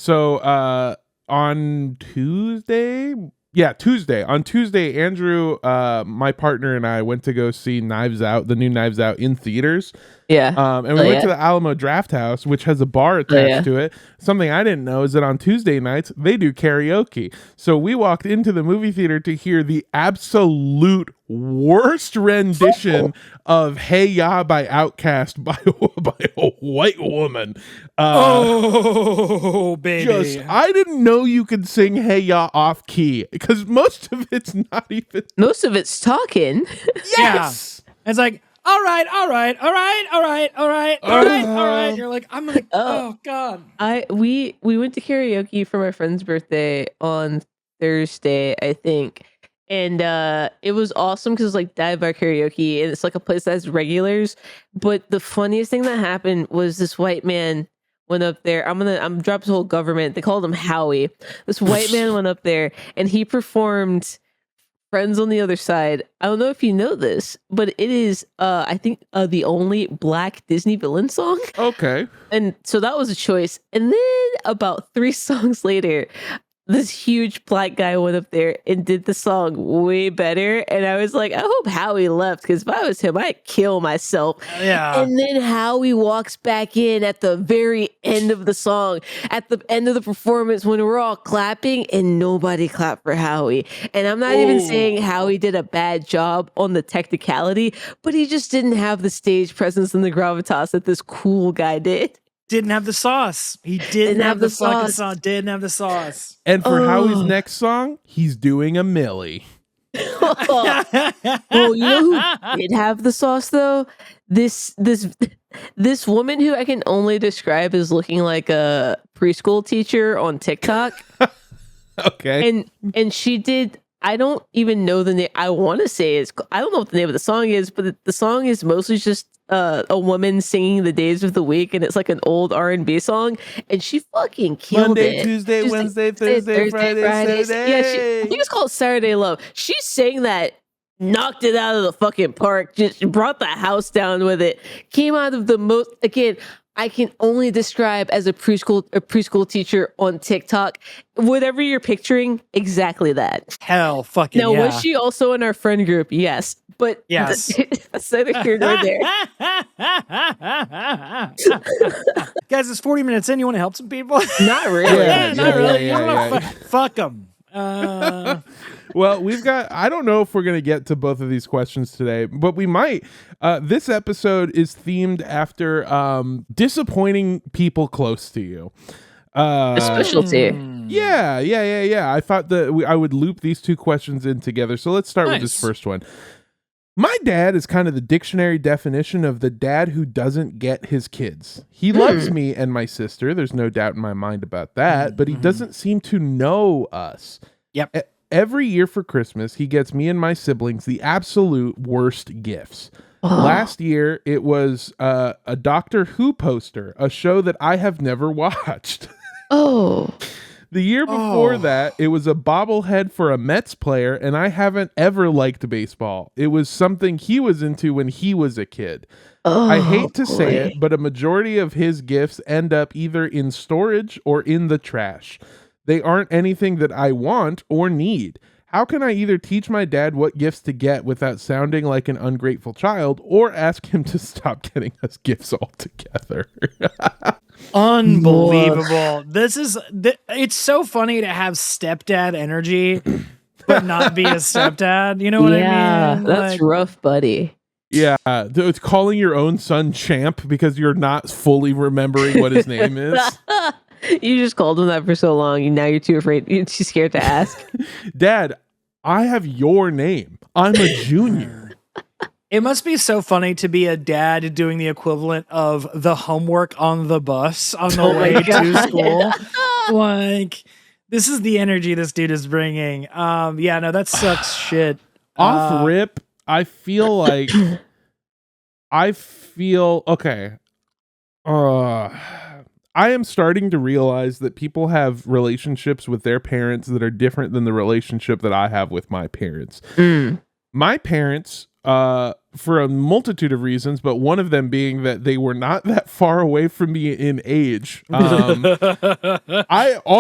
on Tuesday. Yeah, Tuesday. On Tuesday, Andrew, my partner, and I went to go see Knives Out, the new Knives Out in theaters. Yeah. And we went to the Alamo Draft House, which has a bar attached to it. Something I didn't know is that on Tuesday nights, they do karaoke. So we walked into the movie theater to hear the absolute worst rendition of Hey Ya by Outkast by a white woman. Baby. I didn't know you could sing Hey Ya off key because most of it's not even. Most of it's talking. Yes. Yeah. It's like, all right. You're like, I'm like, oh God. We went to karaoke for my friend's birthday on Thursday, I think. And it was awesome because it was like dive bar karaoke, and it's like a place that has regulars. But the funniest thing that happened was this white man went up there. I'm dropping the whole government. They called him Howie. This white man went up there and he performed Friends on the Other Side. I don't know if you know this, but it is I think the only black Disney villain song. Okay. And so that was a choice. And then about 3 songs later, this huge black guy went up there and did the song way better. And I was like, I hope Howie left, because if I was him, I'd kill myself. Yeah. And then Howie walks back in at the very end of the song, at the end of the performance, when we're all clapping, and nobody clapped for Howie. And I'm not even saying Howie did a bad job on the technicality, but he just didn't have the stage presence and the gravitas that this cool guy did. Didn't have the sauce. He didn't have the fucking sauce. Didn't have the sauce. And for Howie's next song, he's doing a Millie. Oh, you know who did have the sauce though? This woman who I can only describe as looking like a preschool teacher on TikTok. Okay. And she did. I don't even know the name. I want to say I don't know what the name of the song is, but the song is mostly just a woman singing the days of the week, and it's like an old R&B song, and she fucking killed Monday, it. Tuesday, Wednesday, Thursday, Friday, Saturday. Yeah, I think it's called Saturday Love. She sang that, knocked it out of the fucking park, just brought the house down with it. Came out of the most, again, I can only describe as a preschool teacher on TikTok. Whatever you're picturing, exactly that. Hell fucking now, yeah. Was she also in our friend group? Yes. But yes. That's neither here nor there. Guys, it's 40 minutes in. You want to help some people? Not really. Not really. Fuck them. Well, I don't know if we're going to get to both of these questions today, but we might. This episode is themed after disappointing people close to you. A specialty. Yeah. I thought that I would loop these two questions in together. So let's start with this first one. My dad is kind of the dictionary definition of the dad who doesn't get his kids. He loves me and my sister. There's no doubt in my mind about that, but he doesn't seem to know us. Yep. Every year for Christmas, he gets me and my siblings the absolute worst gifts. Last year, it was a Doctor Who poster, a show that I have never watched. The year before that, it was a bobblehead for a Mets player, and I haven't ever liked baseball. It was something he was into when he was a kid. I hate to say it, but a majority of his gifts end up either in storage or in the trash. They aren't anything that I want or need. How can I either teach my dad what gifts to get without sounding like an ungrateful child, or ask him to stop getting us gifts altogether? Unbelievable. It's so funny to have stepdad energy, but not be a stepdad. You know what I mean? That's rough, buddy. Yeah, it's calling your own son Champ because you're not fully remembering what his name is. You just called him that for so long, and now you're too afraid. You're too scared to ask. Dad, I have your name. I'm a junior. It must be so funny to be a dad doing the equivalent of the homework on the bus on the way to school. Like, this is the energy this dude is bringing. That sucks shit. Off rip, I feel like okay. I am starting to realize that people have relationships with their parents that are different than the relationship that I have with my parents. My parents, for a multitude of reasons, but one of them being that they were not that far away from me in age. All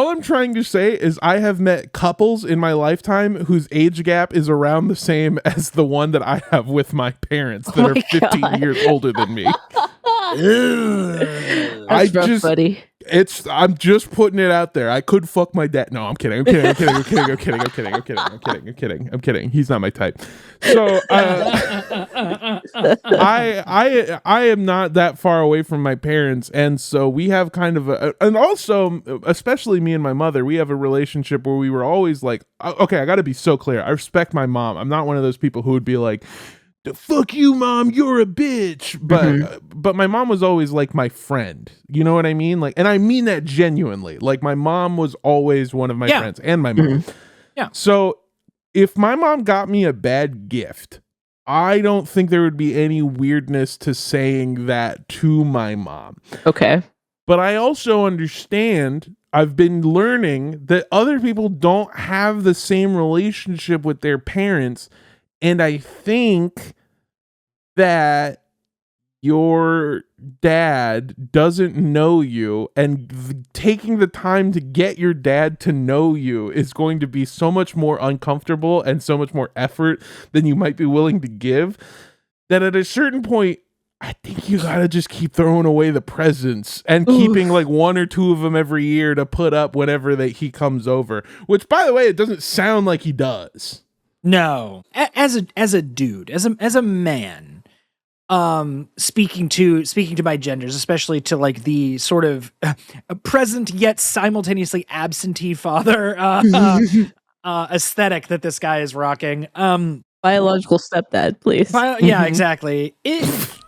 I'm trying to say is I have met couples in my lifetime whose age gap is around the same as the one that I have with my parents that are 15 years older than me. That's rough, buddy. I'm just putting it out there. I could fuck my dad. No, I'm kidding. I'm kidding. He's not my type. So I am not that far away from my parents, and so we have kind of and also especially me and my mother, we have a relationship where we were always like, okay, I got to be so clear. I respect my mom. I'm not one of those people who would be like, fuck you, mom, you're a bitch. But my mom was always like my friend. You know what I mean? Like, and I mean that genuinely. Like, my mom was always one of my friends, and my mom. Yeah. So if my mom got me a bad gift, I don't think there would be any weirdness to saying that to my mom. Okay. But I also understand, I've been learning that other people don't have the same relationship with their parents. And I think that your dad doesn't know you, and taking the time to get your dad to know you is going to be so much more uncomfortable and so much more effort than you might be willing to give, that at a certain point, I think you gotta just keep throwing away the presents and keeping like 1 or 2 of them every year to put up whenever he comes over. Which, by the way, it doesn't sound like he does. No, as a dude, as a man, speaking to my genders, especially to like the sort of present yet simultaneously absentee father aesthetic that this guy is rocking. Biological stepdad, please. Yeah, exactly.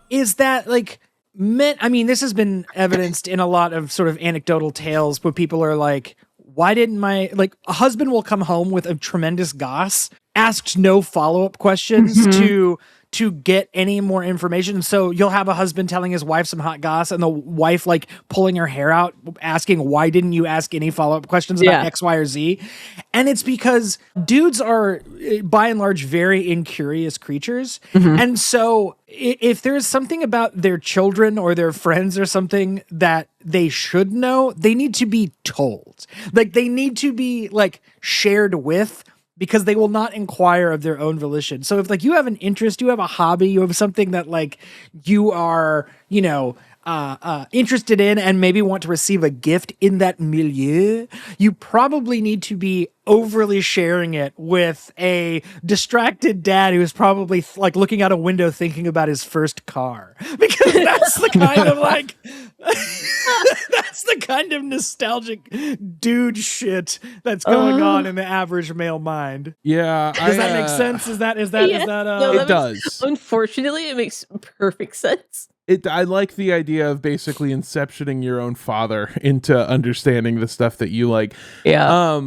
Is that like meant? I mean, this has been evidenced in a lot of sort of anecdotal tales where people are like, why didn't my, like, a husband will come home with a tremendous goss, asked no follow-up questions to get any more information. So you'll have a husband telling his wife some hot goss, and the wife like pulling her hair out, asking, why didn't you ask any follow-up questions about X, Y, or Z? And it's because dudes are, by and large, very incurious creatures. And so if there's something about their children or their friends or something that they should know, they need to be told. Like, they need to be like shared with, because they will not inquire of their own volition. So if like you have an interest, you have a hobby, you have something that like you are, you know, interested in and maybe want to receive a gift in that milieu, you probably need to be overly sharing it with a distracted dad who is probably like looking out a window thinking about his first car, because that's the kind of like that's the kind of nostalgic dude shit that's going on in the average male mind. Yeah, does that make sense? Is that No, it does. Unfortunately, it makes perfect sense. I like the idea of basically inceptioning your own father into understanding the stuff that you like. Yeah.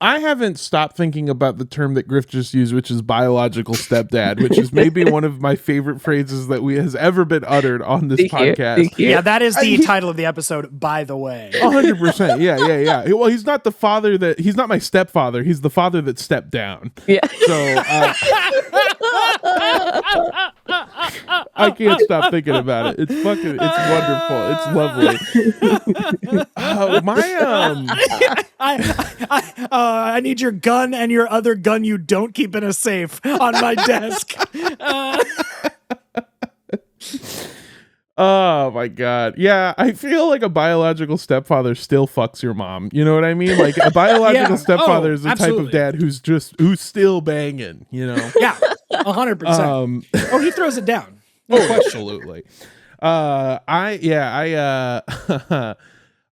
I haven't stopped thinking about the term that Griff just used, which is biological stepdad, which is maybe one of my favorite phrases that has ever been uttered on this podcast. Thank you. Yeah, that is the title of the episode, by the way. 100%. Yeah. Well, he's not the father he's not my stepfather. He's the father that stepped down. Yeah. So I can't stop thinking about it. It's wonderful. It's lovely. I need your gun and your other gun you don't keep in a safe on my desk. Oh my god. Yeah, I feel like a biological stepfather still fucks your mom. You know what I mean? Like a biological stepfather is the absolutely. type of dad who's still banging, you know? Yeah, 100%. He throws it down. Absolutely. I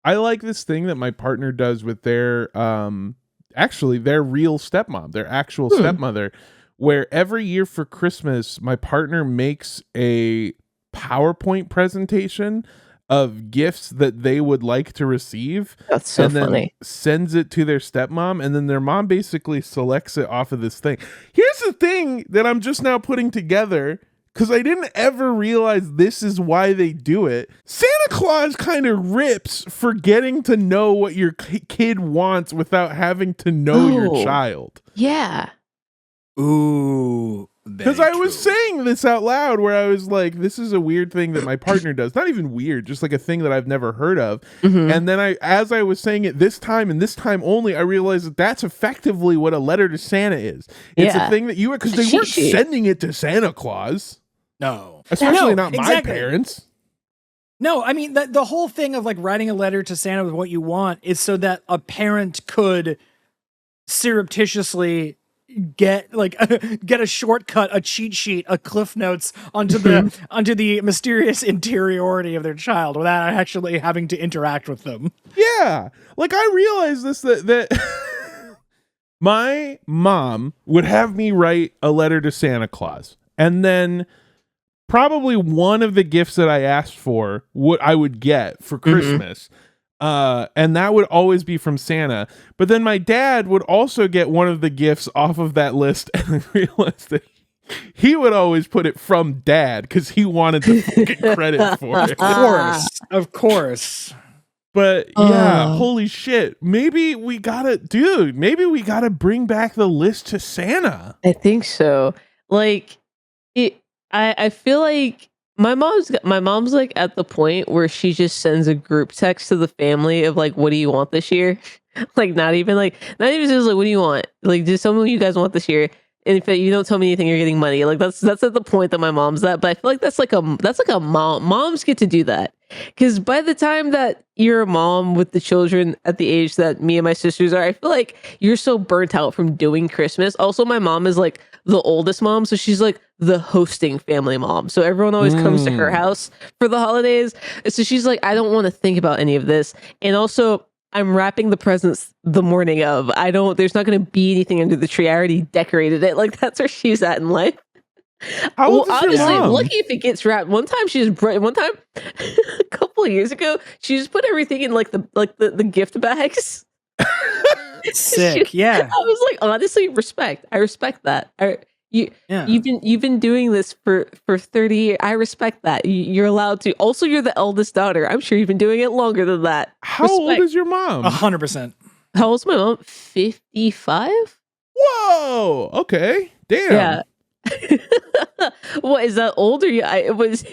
like this thing that my partner does with their their real stepmom, their actual stepmother, where every year for Christmas my partner makes a PowerPoint presentation of gifts that they would like to receive. That's so funny. Sends it to their stepmom, and then their mom basically selects it off of this thing. Here's the thing that I'm just now putting together, because I didn't ever realize this is why they do it. Santa Claus kind of rips for getting to know what your kid wants without having to know your child. Yeah. Ooh. Because I was saying this out loud, where I was like, this is a weird thing that my partner does. Not even weird, just like a thing that I've never heard of. And then as I was saying it this time and this time only, I realized that that's effectively what a letter to Santa is. It's a thing that because they weren't sending it to Santa Claus. No. Especially not my parents. No, I mean, the whole thing of like writing a letter to Santa with what you want is so that a parent could surreptitiously get a shortcut, a cheat sheet, a cliff notes onto the mysterious interiority of their child without actually having to interact with them. Yeah. Like, I realized this, that my mom would have me write a letter to Santa Claus, and then probably one of the gifts that I asked for I would get for Christmas. And that would always be from Santa. But then my dad would also get one of the gifts off of that list, and I realized that he would always put it from Dad because he wanted the fucking credit for it. Of course. But yeah, holy shit. Maybe we gotta bring back the list to Santa. I think so. Like, I feel like My mom's like at the point where she just sends a group text to the family of like, what do you want this year? Like not even just like, what do you want? Like just tell me what you guys want this year. And if you don't tell me anything, you're getting money. Like that's at the point that my mom's at. But I feel like that's like a moms get to do that. Because by the time that you're a mom with the children at the age that me and my sisters are, I feel like you're so burnt out from doing Christmas. Also, my mom is like the oldest mom, so she's like the hosting family mom. So everyone always comes to her house for the holidays. So she's like, I don't want to think about any of this. And also, I'm wrapping the presents the morning of. There's not going to be anything under the tree. I already decorated it. Like that's where she's at in life. How old is your mom? Lucky if it gets wrapped. One time, a couple of years ago, she just put everything in like the gift bags. Sick, yeah. I was like, honestly, respect. I respect that. You've been doing this for 30 years. I respect that. You're allowed to. Also, you're the eldest daughter. I'm sure you've been doing it longer than that. How old is your mom? 100%. How old's my mom? 55? Whoa. Okay. Damn. Yeah. What is that old or it was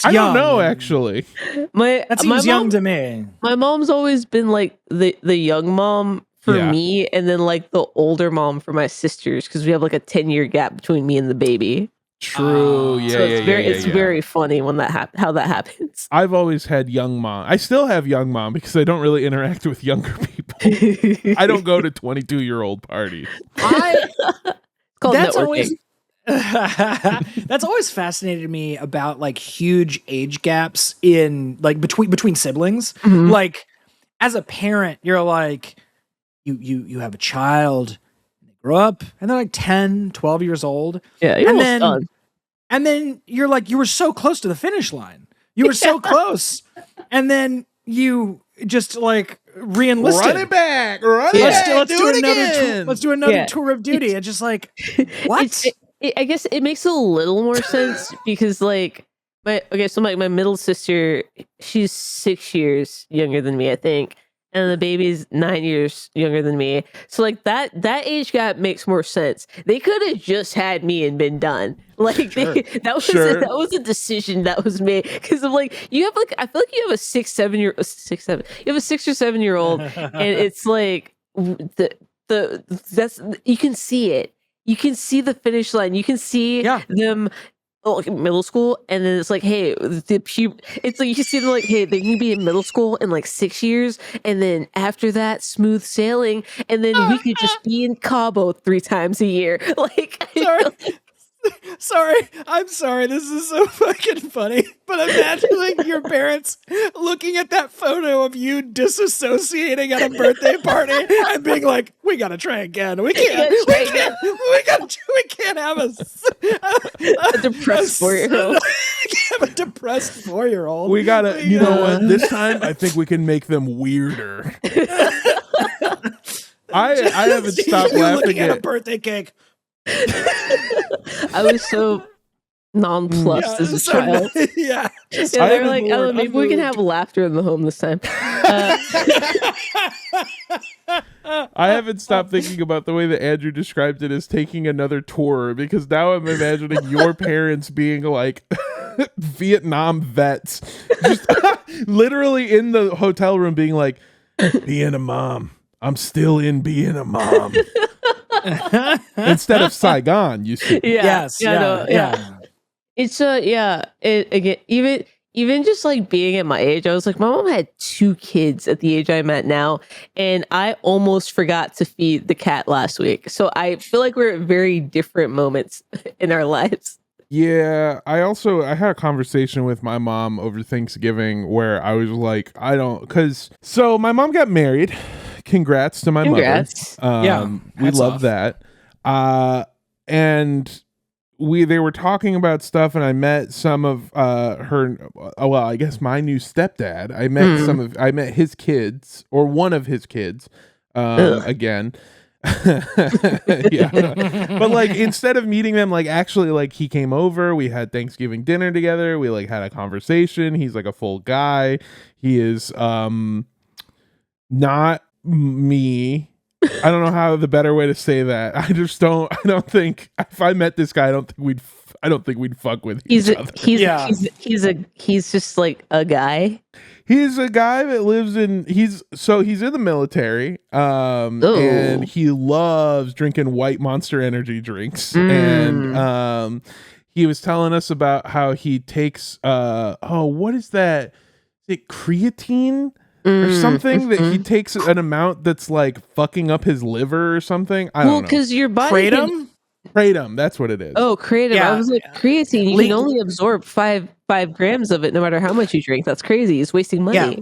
I don't know actually. That seems young to me. My mom's always been like the young mom for me, and then like the older mom for my sisters, because we have like a 10-year gap between me and the baby. True. It's very funny when how that happens. I've always had young mom. I still have young mom because I don't really interact with younger people. I don't go to 22-year-old parties. That's always that's always fascinated me about like huge age gaps in like between siblings. Mm-hmm. Like as a parent, you're like you have a child, they grow up and they're like 10, 12 years old. Yeah, you're almost done. And then you're like, you were so close to the finish line. You were so close. And then you just like re-enlisted. Run it back. Let's do another tour of duty. It's just like, what? I guess it makes a little more sense because like my middle sister, she's 6 years younger than me, I think. And the baby's 9 years younger than me. So like that age gap makes more sense. They could have just had me and been done. Like that was a decision that was made. Because I'm like, you have like, I feel like you have a 6 or 7 year old, and it's like that's you can see it. You can see the finish line. You can see them like middle school, and then it's like, hey, it's like you can see them like, hey, they can be in middle school in like 6 years, and then after that, smooth sailing, and then we could just be in Cabo 3 times a year. Like, I'm sorry. This is so fucking funny. But imagine like your parents looking at that photo of you disassociating at a birthday party and being like, "We gotta try again. We can't have a depressed 4-year-old. Have a depressed 4-year-old. We gotta. You know what? This time, I think we can make them weirder. I haven't stopped laughing at a birthday cake. I was so nonplussed as a child. Yeah. They were like, oh, maybe we can have laughter in the home this time. I haven't stopped thinking about the way that Andrew described it as taking another tour, because now I'm imagining your parents being like Vietnam vets, just literally in the hotel room being like, being a mom. I'm still in being a mom. Instead of Saigon, you see. Yeah. It's even just like being at my age, I was like, my mom had 2 kids at the age I'm at now, and I almost forgot to feed the cat last week. So I feel like we're at very different moments in our lives. Yeah, I had a conversation with my mom over Thanksgiving where I was like, so my mom got married. Congrats to my mother. We love that. And they were talking about stuff, and I met some of her. Well, I guess my new stepdad. I met his kids, or one of his kids, again. Yeah, but like instead of meeting them, like actually, like he came over. We had Thanksgiving dinner together. We like had a conversation. He's like a full guy. He is not me. I don't know how the better way to say that. I don't think if I met this guy, I don't think we'd I don't think we'd fuck with each other. He's just like a guy. He's a guy that lives in he's in the military, and he loves drinking white Monster Energy drinks. And he was telling us about how he takes what is that? Is it creatine or something that he takes an amount that's like fucking up his liver or something? I don't know. Because your body kratom, that's what it is. Oh, kratom. Yeah. I was like, creatine, you can only absorb 5 grams of it no matter how much you drink. That's crazy. It's wasting money. Yeah.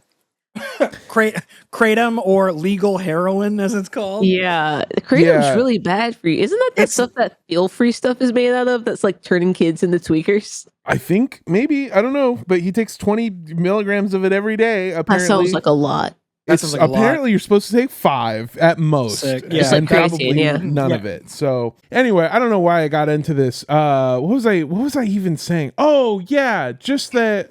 Kratom, or legal heroin as it's called. Yeah, kratom's really bad for you. Isn't that stuff that feel-free stuff is made out of, that's like turning kids into tweakers? I think maybe, I don't know, but he takes 20 milligrams of it every day. Apparently. That sounds like a lot. Apparently you're supposed to take 5 at most. Yeah, and probably none of it. So anyway, I don't know why I got into this. What was I even saying? Oh yeah, just that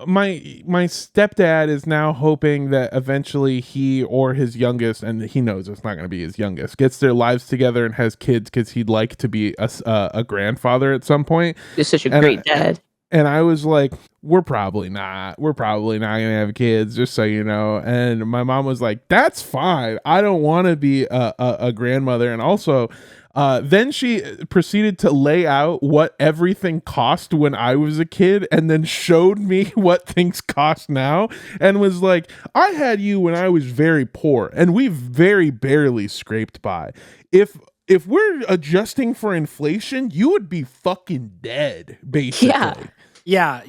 my stepdad is now hoping that eventually he or his youngest, and he knows it's not going to be his youngest, gets their lives together and has kids, because he'd like to be a grandfather at some point. You're such a great dad. And I was like, we're probably not going to have kids, just so you know. And my mom was like, that's fine. I don't want to be a grandmother. And also, then she proceeded to lay out what everything cost when I was a kid, and then showed me what things cost now, and was like, I had you when I was very poor, and we very barely scraped by. If we're adjusting for inflation, you would be fucking dead, basically. Yeah.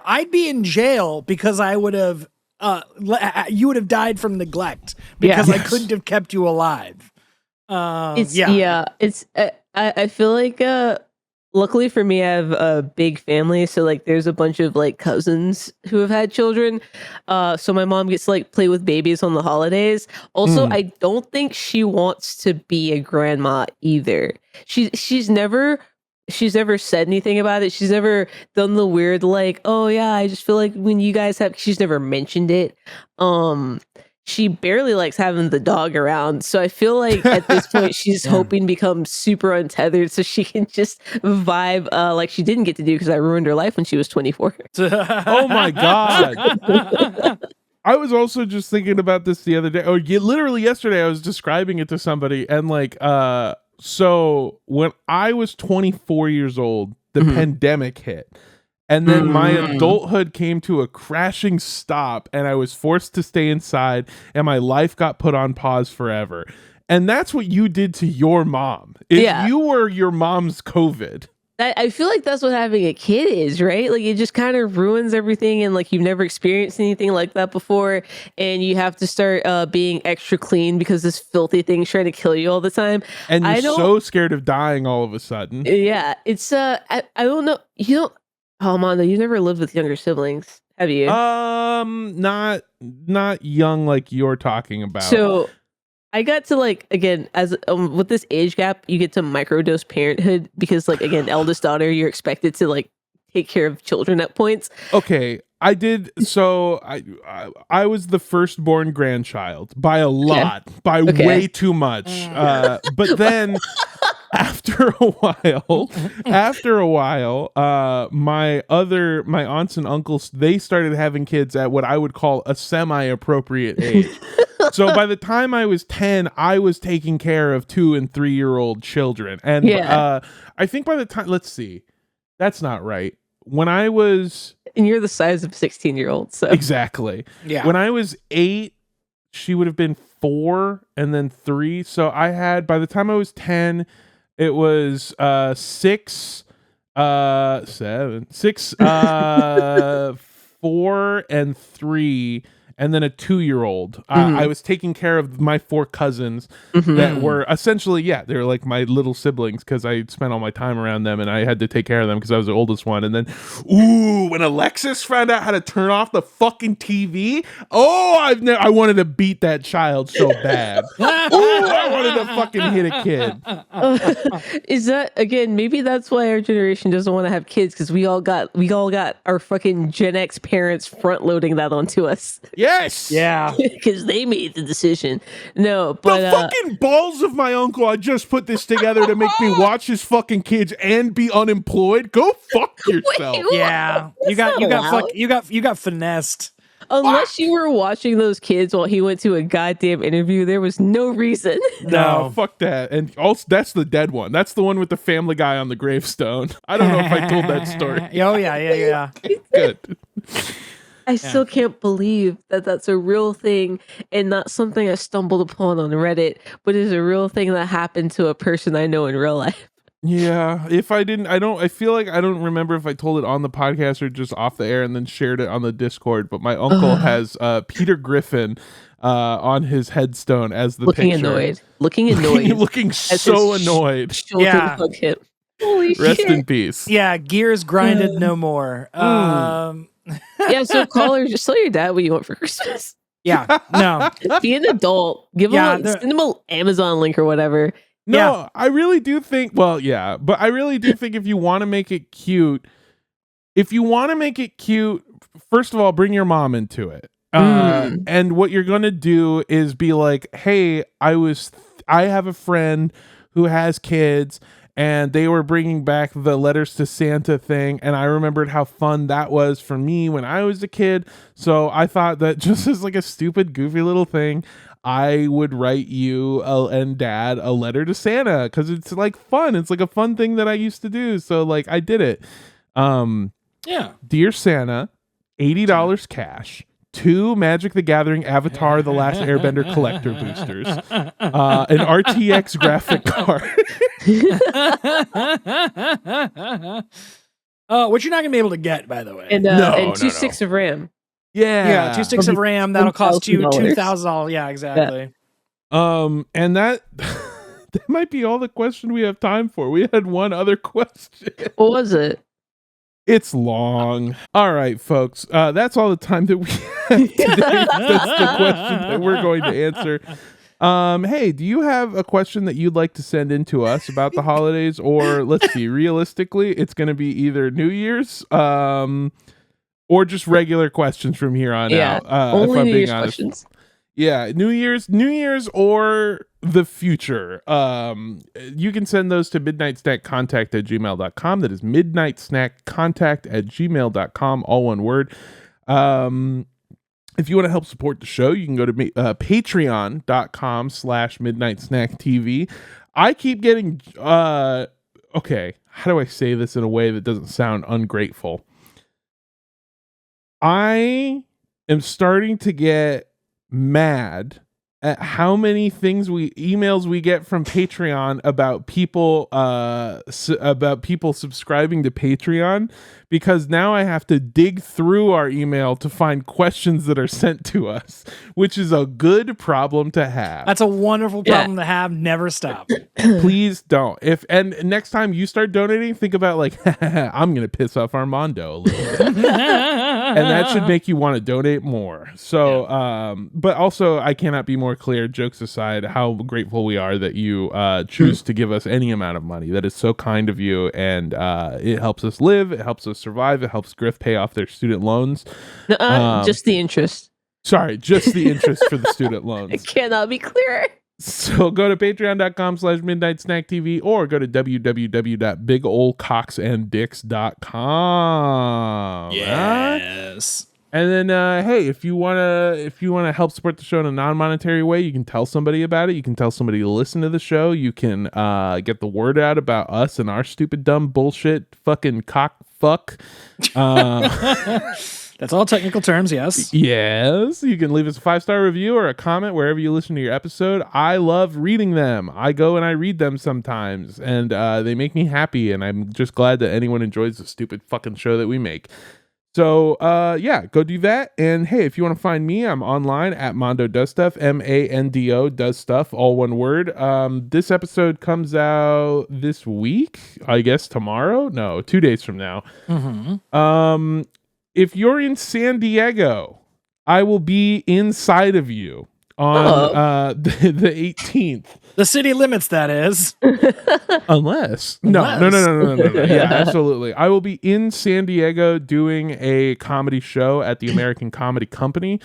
I'd be in jail because I would have, you would have died from neglect because I couldn't have kept you alive. I feel like, luckily for me, I have a big family. So like there's a bunch of like cousins who have had children. So my mom gets to like play with babies on the holidays. Also, I don't think she wants to be a grandma either. She's never said anything about it. She's never done the weird like, oh yeah, I just feel like when you guys have, she's never mentioned it. She barely likes having the dog around. So I feel like at this point she's hoping to become super untethered so she can just vibe like she didn't get to do because I ruined her life when she was 24. Oh my God. I was also just thinking about this the other day. Oh, literally yesterday I was describing it to somebody, and like, so when I was 24 years old, the pandemic hit. And then my adulthood came to a crashing stop, and I was forced to stay inside, and my life got put on pause forever. And that's what you did to your mom. If you were your mom's COVID. I feel like that's what having a kid is, right? Like it just kind of ruins everything, and like you've never experienced anything like that before, and you have to start being extra clean because this filthy thing's trying to kill you all the time. And you're so scared of dying all of a sudden. Yeah, it's I don't know. You don't. Oh, Mondo, you've never lived with younger siblings, have you? Not young like you're talking about. So I got to like, again, as with this age gap, you get to microdose parenthood because like, again, eldest daughter, you're expected to like take care of children at points. Okay, I did. So I was the firstborn grandchild by a lot, by way too much. But then after a while, my aunts and uncles, they started having kids at what I would call a semi-appropriate age. So by the time I was 10, I was taking care of 2 and 3 year old children. And I think by the time, let's see, that's not right. When I was... And you're the size of 16-year-olds. So. Exactly. Yeah. When I was 8, she would have been 4 and then 3. So I had, by the time I was 10, it was 6, 4 and 3, and then a 2-year-old. I was taking care of my 4 cousins that were essentially, they were like my little siblings because I spent all my time around them and I had to take care of them because I was the oldest one. And then, when Alexis found out how to turn off the fucking TV, I wanted to beat that child so bad. I wanted to fucking hit a kid. Is that, again, maybe that's why our generation doesn't want to have kids, because we all got our fucking Gen X parents front loading that onto us. Yeah. Yes. Yeah. Because they made the decision. No, but the fucking balls of my uncle. I just put this together to make me watch his fucking kids and be unemployed. Go fuck yourself. Wait, yeah. You got finessed. Unless you were watching those kids while he went to a goddamn interview, there was no reason. No, fuck that. And also, that's the dead one. That's the one with the Family Guy on the gravestone. I don't know if I told that story. Oh, yeah. Good. I still can't believe that that's a real thing and not something I stumbled upon on Reddit, but is a real thing that happened to a person I know in real life. Yeah, if I didn't, I feel like I don't remember if I told it on the podcast or just off the air and then shared it on the Discord, but my uncle has Peter Griffin on his headstone as the looking picture. Looking annoyed. Looking so annoyed. Yeah. Holy Rest shit. in peace. Yeah, gears grinded no more. Yeah, so call her, just tell your dad what you want for Christmas. Yeah, no. Be an adult. Send him an Amazon link or whatever. No, I really do think, but I really do think if you want to make it cute, first of all, bring your mom into it. And what you're going to do is be like, hey, I have a friend who has kids and they were bringing back the letters to Santa thing. And I remembered how fun that was for me when I was a kid. So I thought that just as like a stupid, goofy little thing, I would write you and dad a letter to Santa because it's like fun. It's like a fun thing that I used to do. So like I did it. Dear Santa, $80 cash, 2 Magic the Gathering Avatar The Last Airbender collector boosters, an RTX graphic card. Which you're not gonna be able to get, by the way. And, and 2 sticks of RAM. Yeah, 2 sticks of RAM. That'll cost you $2,000. Yeah, exactly. Yeah. And that might be all the question we have time for. We had one other question. What was it? It's long. All right, folks. That's all the time that we have today. That's the question that we're going to answer. Hey, do you have a question that you'd like to send in to us about the holidays? Or let's see, realistically, it's going to be either New Year's, or just regular questions from here on out. Only if I'm New being Year's honest. questions. Yeah, New Year's or the future. You can send those to midnightsnackcontact@gmail.com. That is midnightsnackcontact@gmail.com, all one word. If you want to help support the show, you can go to patreon.com/midnightsnacktv. I keep getting, okay, how do I say this in a way that doesn't sound ungrateful? I am starting to get mad at how many emails we get from Patreon about people subscribing to Patreon, because now I have to dig through our email to find questions that are sent to us, which is a good problem to have. That's a wonderful problem to have. Never stop. Please don't. And next time you start donating, think about like, I'm going to piss off Armando a little bit. And that should make you want to donate more. So, but also I cannot be more clear, jokes aside, how grateful we are that you choose to give us any amount of money. That is so kind of you. And it helps us live. It helps us survive. It helps Griff pay off their student loans. Just the interest. Sorry, just the interest for the student loans. It cannot be clearer. So go to patreon.com/midnightsnacktv or go to www.bigoldcocksanddicks.com. Yes. And then, hey, if you wanna help support the show in a non-monetary way, you can tell somebody about it. You can tell somebody to listen to the show. You can get the word out about us and our stupid, dumb bullshit, fucking cock fuck. That's all technical terms, yes. Yes. You can leave us a 5-star review or a comment wherever you listen to your episode. I love reading them. I go and I read them sometimes, and they make me happy, and I'm just glad that anyone enjoys the stupid fucking show that we make. So, yeah, go do that. And hey, if you want to find me, I'm online at Mondo Does Stuff, MANDO Does Stuff, all one word. This episode comes out this week, I guess tomorrow? No, 2 days from now. Mm-hmm. If you're in San Diego, I will be inside of you on the 18th. The city limits, that is. Unless. No. Yeah, absolutely. I will be in San Diego doing a comedy show at the American Comedy Company.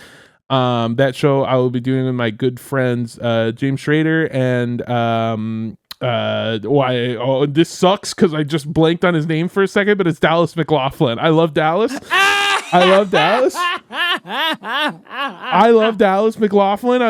That show I will be doing with my good friends James Schrader and this sucks because I just blanked on his name for a second, but it's Dallas McLaughlin. I love Dallas. I love Dallas. I love Dallas McLaughlin.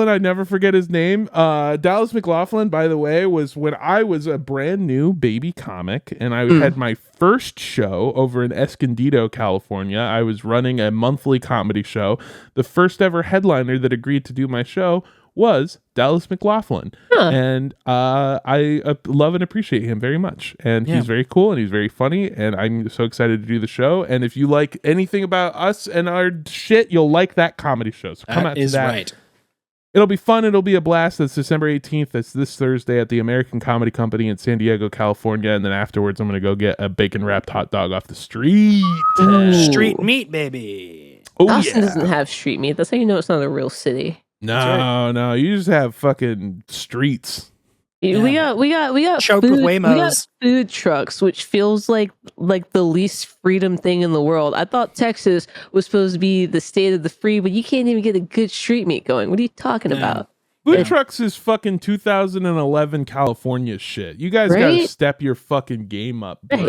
I never forget his name. Dallas McLaughlin, by the way, was when I was a brand new baby comic and I had my first show over in Escondido, California. I was running a monthly comedy show. The first ever headliner that agreed to do my show was Dallas McLaughlin. And I love and appreciate him very much. And he's very cool and he's very funny. And I'm so excited to do the show. And if you like anything about us and our shit, you'll like that comedy show. So come out to that. Right. It'll be fun. It'll be a blast. That's December 18th. That's this Thursday at the American Comedy Company in San Diego, California. And then afterwards, I'm going to go get a bacon-wrapped hot dog off the street. Street meat, baby. Austin doesn't have street meat. That's how you know it's not a real city. No, you just have fucking streets. Yeah. We got choked with Waymos. We got food trucks, which feels like the least freedom thing in the world. I thought Texas was supposed to be the state of the free, but you can't even get a good street meat going. What are you talking about? Food trucks is fucking 2011 California shit. You guys gotta step your fucking game up, brother. I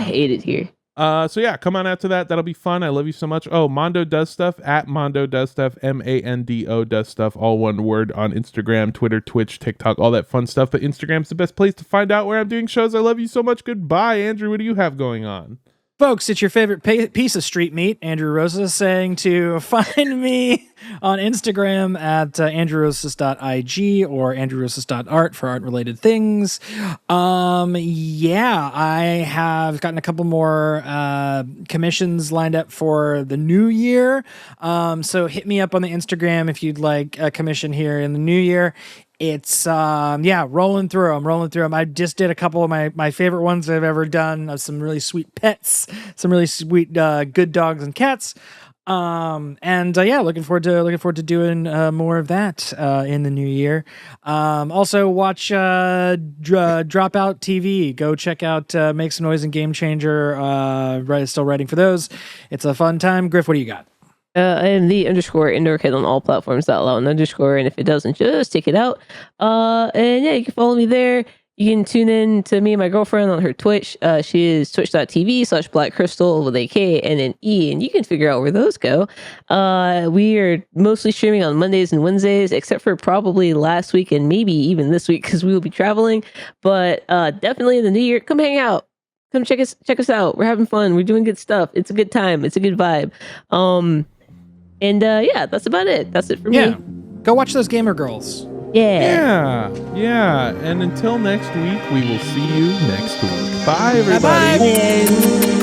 hate it here. So yeah, come on out to that. That'll be fun. I love you so much. Oh, Mondo does stuff at Mondo does stuff. MANDO does stuff. All one word on Instagram, Twitter, Twitch, TikTok, all that fun stuff. But Instagram's the best place to find out where I'm doing shows. I love you so much. Goodbye, Andrew. What do you have going on? Folks, it's your favorite piece of street meat, Andrew Rosa, saying to find me on Instagram at andrewrosas.ig or andrewrosas.art for art-related things. I have gotten a couple more commissions lined up for the new year. So hit me up on the Instagram if you'd like a commission here in the new year. It's rolling through them. I just did a couple of my favorite ones I've ever done of some really sweet pets, some really sweet good dogs and cats. Looking forward to doing more of that in the new year. Also watch Dropout TV. Go check out Make Some Noise and Game Changer. Still writing for those. It's a fun time. Griff, what do you got? I am the _indoor kid on all platforms that allow an underscore, and if it doesn't, just take it out. You can follow me there. You can tune in to me and my girlfriend on her Twitch. She is twitch.tv/blackcrystal with a K and an E, and you can figure out where those go. We are mostly streaming on Mondays and Wednesdays, except for probably last week and maybe even this week because we will be traveling. But definitely in the new year, come hang out. Come check us out. We're having fun. We're doing good stuff. It's a good time. It's a good vibe. That's about it. That's it for me. Go watch those gamer girls. Yeah. And until next week, we will see you next week. Bye, everybody. Bye.